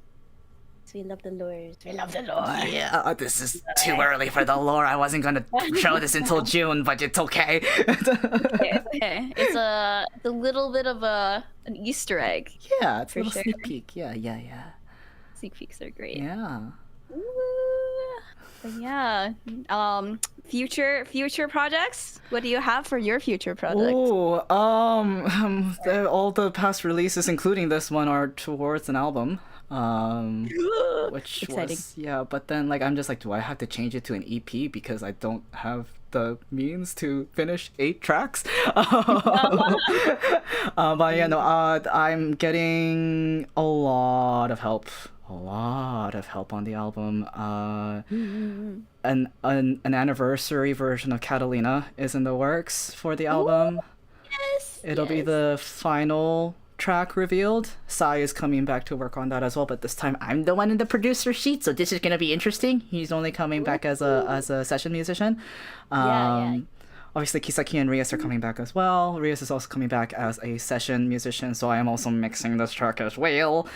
So we love the lures. We love the lore. Yeah, this is too early for the lore. I wasn't gonna show this until June, but it's okay. Okay. It's a little bit of an Easter egg. Yeah, it's a For little sure. sneak peek. Yeah. Sneak peeks are great. Yeah. Ooh. But yeah. Future projects. What do you have for your future projects? Ooh, all the past releases, including this one, are towards an album. Which Exciting. was but then like I'm just like, do I have to change it to an EP because I don't have the means to finish 8 tracks? But yeah, no, I'm getting a lot of help on the album. An anniversary version of Catalina is in the works for the album. Yes. It'll be the final track revealed. Sai is coming back to work on that as well, but this time I'm the one in the producer sheet, so this is gonna be interesting. He's only coming back as a session musician. Yeah. Obviously Kisaki and Rias are coming back as well. Rias is also coming back as a session musician, so I am also mixing this track as well.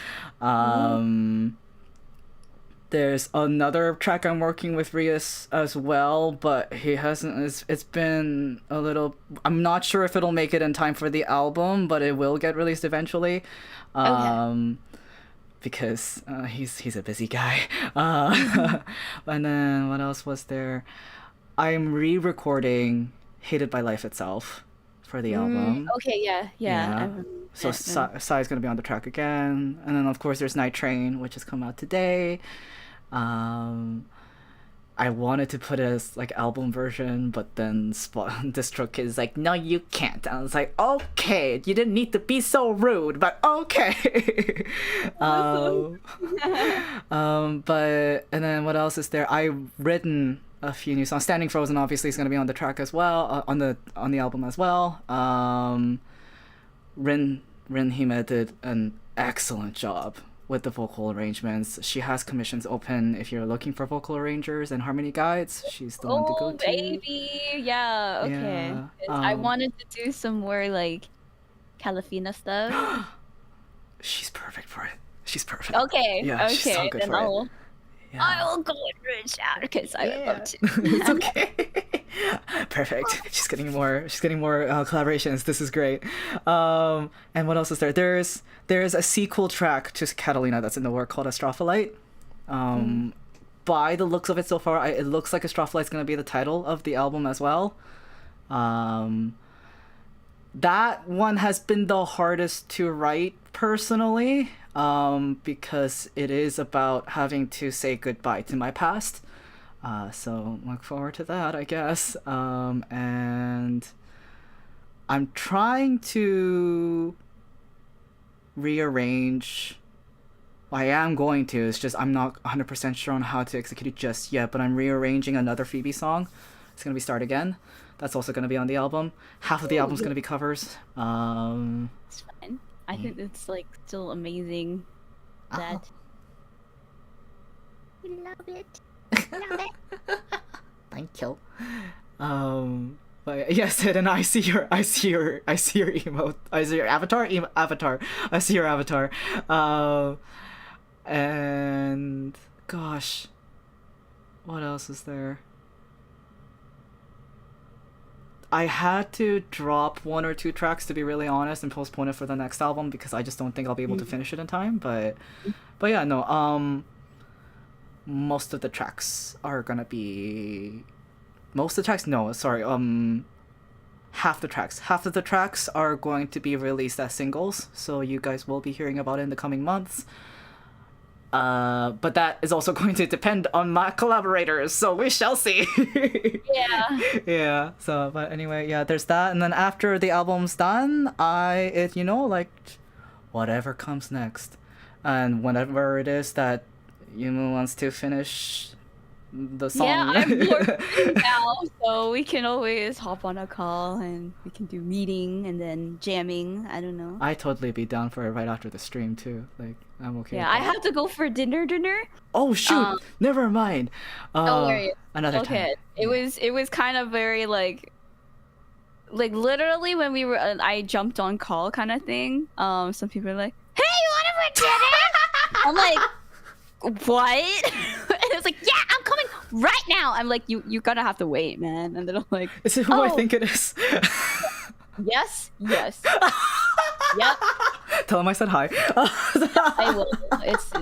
There's another track I'm working with Rias as well, but he hasn't. It's been a little. I'm not sure if it'll make it in time for the album, but it will get released eventually. Because he's a busy guy. And then what else was there? I'm re-recording "Hated by Life Itself" for the album. Okay. Yeah. So Sai's gonna be on the track again, and then of course there's Night Train, which has come out today. I wanted to put it as like album version, but then DistroKid is like, no, you can't. And I was like, okay, you didn't need to be so rude, but okay. But and then what else is there? I've written a few new songs. Standing Frozen obviously is going to be on the track as well, on the album as well. Rin Hime did an excellent job with the vocal arrangements. She has commissions open if you're looking for vocal arrangers and harmony guides. She's the one to go to. Oh, baby. Yeah, okay. Yeah, I wanted to do some more like Calafina stuff. She's perfect for it. She's perfect. Okay. Yeah, okay. she's so good Then for it. I will go and reach out because I would love to. It's okay. Perfect. She's getting more collaborations. This is great. And what else is there? There's a sequel track to Catalina that's in the work called Astrophyllite. By the looks of it so far, it looks like Astrophyllite's going to be the title of the album as well. That one has been the hardest to write personally, because it is about having to say goodbye to my past. So look forward to that, I guess. And I'm trying to rearrange. I am going to. It's just I'm not 100% sure on how to execute it just yet. But I'm rearranging another Phoebe song. It's gonna be Start Again. That's also gonna be on the album. Half of the album's gonna be covers. It's fine. I think it's like still amazing that we love it. Love it. Thank you. But yes, and I see your emote. I see your avatar. Avatar. I see your avatar. And gosh, what else is there? I had to drop 1 or 2 tracks, to be really honest, and postpone it for the next album because I just don't think I'll be able to finish it in time. But yeah, no. Most of the tracks are gonna be. Most of the tracks, no, sorry. Half the tracks. Half of the tracks are going to be released as singles, so you guys will be hearing about it in the coming months. But that is also going to depend on my collaborators, so we shall see. Yeah. Yeah. So, but anyway, yeah, there's that, and then after the album's done, like, whatever comes next, and whenever it is that Yumu wants to finish the song. Yeah, I'm bored now, so we can always hop on a call and we can do meeting and then jamming. I don't know. I totally be down for it right after the stream too. Like, I'm okay. Yeah, with I that. have to go for dinner. Oh shoot! Never mind. Don't worry. Another Okay. time. It was kind of very like literally when we were I jumped on call kind of thing. Some people are like, "Hey, you want to for dinner?" I'm like, "What?" And it's like, "Yeah, I'm coming right now." I'm like, "You're gonna have to wait, man." And then I'm like, Is it who I think it is? Yes. Yep. Tell him I said hi. I will. It's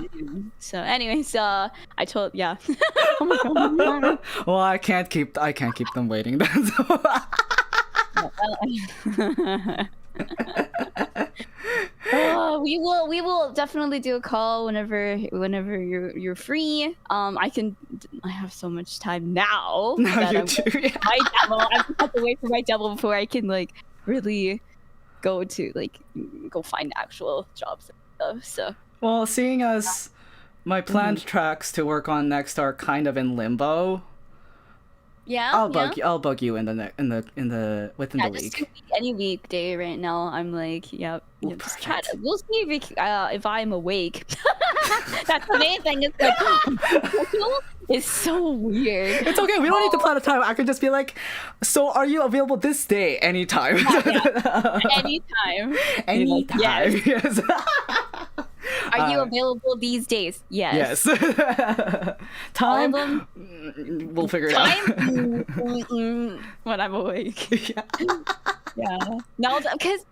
so. Anyways, I told Oh my god. Well, I can't keep them waiting then. So. We will definitely do a call whenever you're free. I have so much time now. Now that you I'm do. Yeah. my demo. I just have to wait for my demo before I can like really go find actual jobs and stuff. So Well, seeing as my planned tracks to work on next are kind of in limbo, I'll bug you within the just week. any weekday right now. I'm like, yep. Ooh, Just try perfect. we'll see if I'm awake. That's the main thing. It's like it's so weird. It's okay. We don't need to plan a time. I can just be like, "So, are you available this day? Anytime." Anytime. Anytime. Yes. Are you available these days? Yes. Yes. Time. All of them? We'll figure it out. Time when I'm awake. Yeah. Yeah. No, because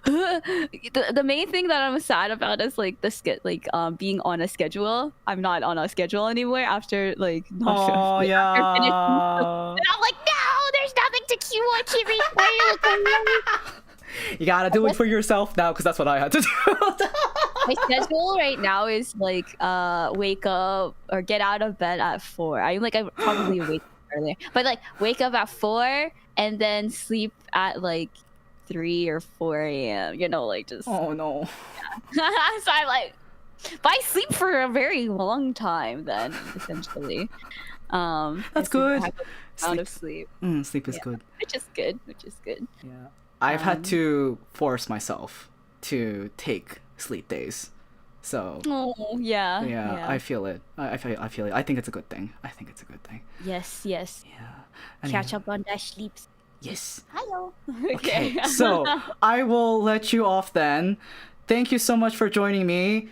the main thing that I'm sad about is like being on a schedule. I'm not on a schedule anymore after like Oh yeah. after finishing. And I'm like, no, there's nothing to Q1 You gotta do it for yourself now, because that's what I had to do. My schedule right now is like wake up or get out of bed at 4. I probably wake up earlier, but like wake up at 4 and then sleep at like 3 or 4 a.m. You know, like just. Oh no. Yeah. So I'm like, but I sleep for a very long time then, essentially. That's good. Out of sleep. Sleep is good. Which is good. Yeah. I've had to force myself to take sleep days. So Oh yeah. yeah, I feel it. I feel it. I think it's a good thing. Yes. Yeah. Catch up on that sleep. Yes. Hello. Okay. So I will let you off then. Thank you so much for joining me.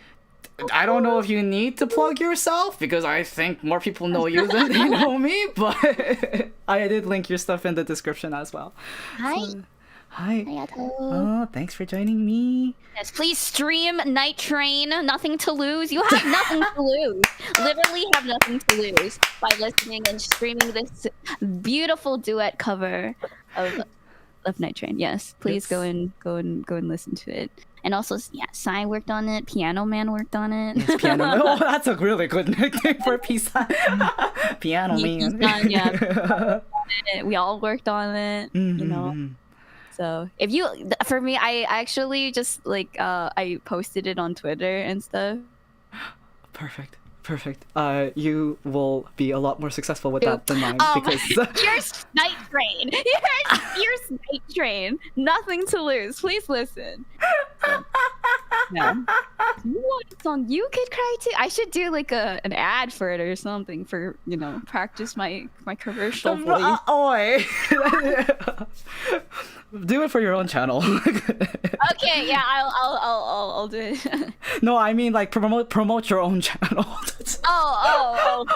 I don't know if you need to plug yourself, because I think more people know you than they know me, but I did link your stuff in the description as well. Hi. So, hi. Arigato. Oh, thanks for joining me. Yes, please stream Night Train. Nothing to lose. You have nothing to lose. Literally have nothing to lose by listening and streaming this beautiful duet cover of Night Train. Yes, please go and listen to it. And also, yeah, Sai worked on it. Piano Man worked on it. Yes, Piano Man. Oh, that's a really good nickname for a piece. Piano Man. Yeah. We all worked on it. You know. So if for me, I actually just I posted it on Twitter and stuff. Perfect. You will be a lot more successful with that than mine, because Fierce Night Train. Fierce Night Train. Nothing to lose. Please listen. So, yeah. You want a song you could cry to? I should do like an ad for it or something for practice my commercial voice. Oi. Do it for your own channel. Okay, yeah, I'll do it. No, I mean like promote your own channel. Oh.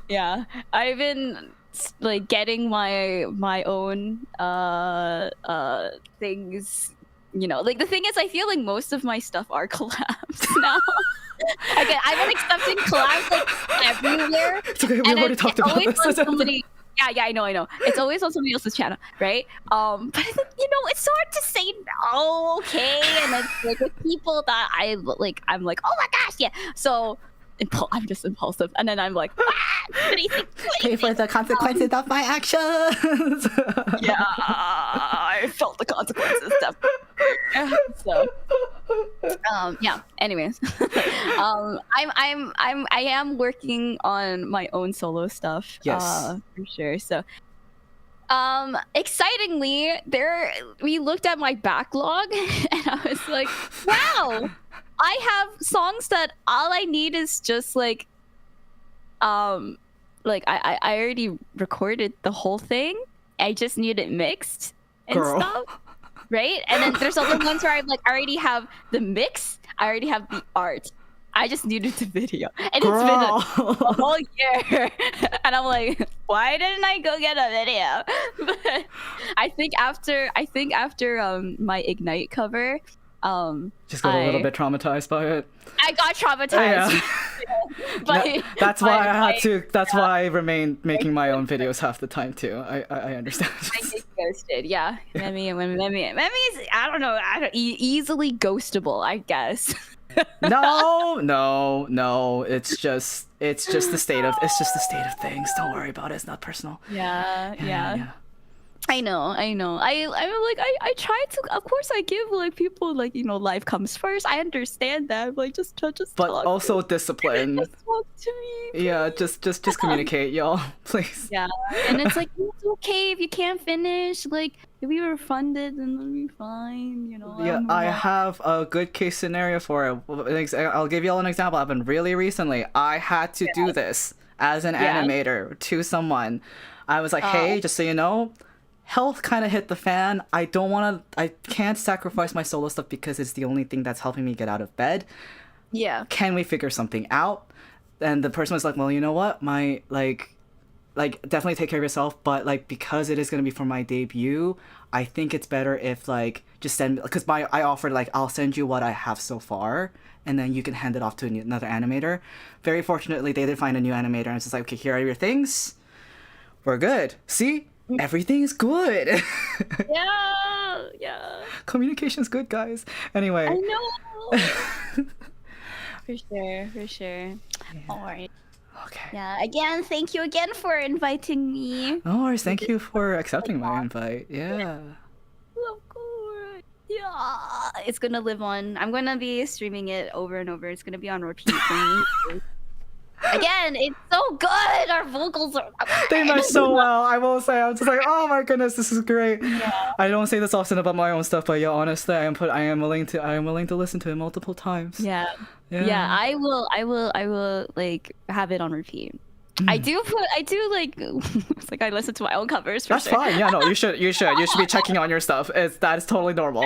Yeah, I've been like getting my own things. Like the thing is, I feel like most of my stuff are collabs now. I've been accepting collabs like everywhere. It's okay, we already talked about this. yeah, I know. It's always on somebody else's channel, right? But it's like, it's hard to say no, okay? And it's like with people that I'm like, oh my gosh, yeah. So I'm just impulsive, and then I'm like, what do you think? Pay for the consequences of my actions. Yeah, I felt the consequences. So, yeah. Anyways, I am working on my own solo stuff. Yes. For sure. So, excitingly, we looked at my backlog, and I was like, wow, I have songs that all I need is just like I already recorded the whole thing. I just need it mixed and stuff. Right? And then there's other ones where I already have the mix, I already have the art. I just needed the video. And it's been a whole year. And I'm like, why didn't I go get a video? But I think after my Ignite cover, just got a little bit traumatized by it. I got traumatized. Yeah. But that's why I had to. That's why I remain making my own videos half the time too. I understand. I get ghosted. Yeah. Memi is, I don't know, easily ghostable, I guess. No. It's just the state of things. Don't worry about it. It's not personal. Yeah. I know. I try to. Of course, I give people life comes first. I understand that. Just but talk also discipline. Just talk to me. Please. Yeah, just communicate, y'all, please. Yeah, and it's it's okay if you can't finish. If we were funded, then it'll be fine. Yeah, I have a good case scenario for it. I'll give y'all an example. I've been really recently. I had to do this as an animator to someone. I was like, hey, just so you know, health kind of hit the fan. I can't sacrifice my solo stuff because it's the only thing that's helping me get out of bed. Yeah. Can we figure something out? And the person was like, well, you know what? My, definitely take care of yourself, but, because it is going to be for my debut, I think it's better if, just send, because I offered, I'll send you what I have so far, and then you can hand it off to another animator. Very fortunately, they did find a new animator, and it's just like, okay, here are your things. We're good. See? Everything's good. Yeah. Communication's good, guys. Anyway. I know. For sure. Yeah. All right. Okay. Yeah. Again, thank you again for inviting me. No worries. Thank you for accepting my invite. Yeah. Of course. Yeah. It's gonna live on. I'm gonna be streaming it over and over. It's gonna be on repeat. Again, it's so good. Our vocals are. They mesh so well. I will say, I'm just like, oh my goodness, this is great. Yeah. I don't say this often about my own stuff, but yeah, honestly, I am willing to listen to it multiple times. Yeah. I will have it on repeat. I do it's I listen to my own covers for That's sure. fine. Yeah, no, you should be checking on your stuff. That is totally normal.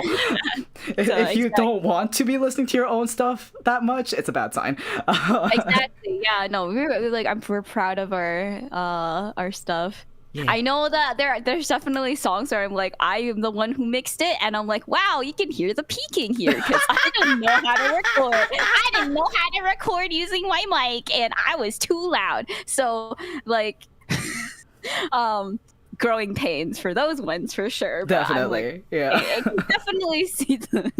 If you don't want to be listening to your own stuff that much, it's a bad sign. Exactly. Yeah. No, we're proud of our stuff. Yeah. I know that there's definitely songs where I'm like, I am the one who mixed it, and I'm like, wow, you can hear the peaking here because I didn't know how to record. I didn't know how to record using my mic, and I was too loud. So growing pains for those ones for sure. Definitely. Yeah. I can definitely see the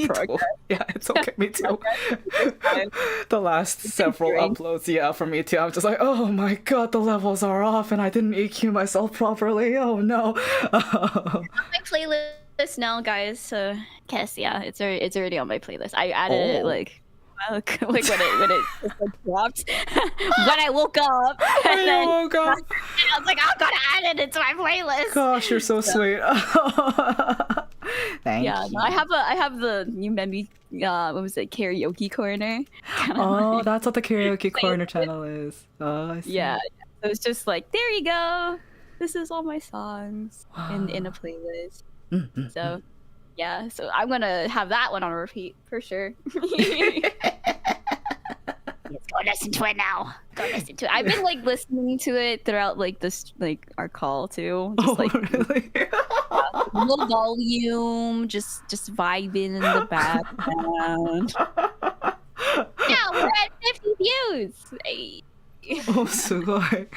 progress. Too. Yeah, it's okay. Me too. The last several uploads, for me too. I'm just like, oh my god, the levels are off, and I didn't EQ myself properly. Oh no. On my playlist now, guys. So, Kess, it's already on my playlist. I added it when it dropped when I woke up. I was like, I gotta add it into my playlist. Gosh, you're so sweet. Thank you. No, I have the new Memi what was it, karaoke corner. Oh, that's what the karaoke corner channel is. Oh, I see. Yeah. So it's just like, there you go. This is all my songs in a playlist. So yeah, so I'm gonna have that one on repeat for sure. Let's go listen to it now. Go listen to it. I've been listening to it throughout this our call too. Just really? Low volume, just vibing in the background. Yeah, we're at 50 views. Hey. Oh, sugoi.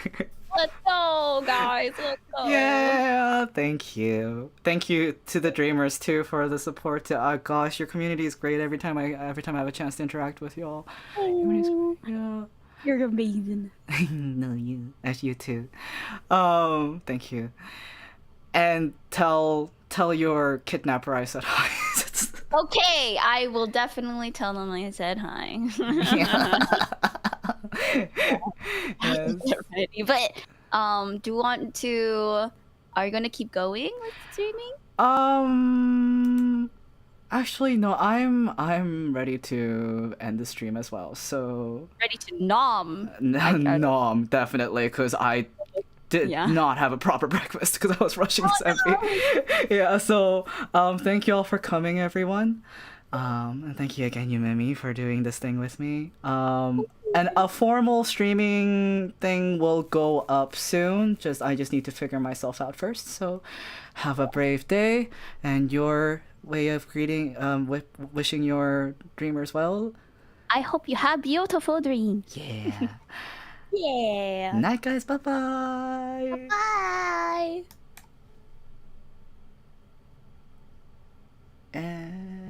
Let's go, guys. Let's go. Yeah, thank you. Thank you to the dreamers too for the support. Gosh, your community is great. Every time I have a chance to interact with y'all. Oh, Yeah. you're amazing. No, you. As you too. Thank you. And tell your kidnapper I said hi. Okay, I will definitely tell them I said hi. Yeah. Yes. Get ready. But do you want to? Are you gonna keep going with streaming? Actually, no. I'm ready to end the stream as well. So Ready to nom? no, definitely, because I did Yeah. not have a proper breakfast because I was rushing this Oh, MP. Yeah. So thank you all for coming, everyone. And thank you again, Yumimi, for doing this thing with me. And a formal streaming thing will go up soon. I just need to figure myself out first. So, have a brave day, and your way of greeting, wishing your dreamers well. I hope you have beautiful dreams. Yeah. Yeah. Night, guys. Bye bye. Bye. And.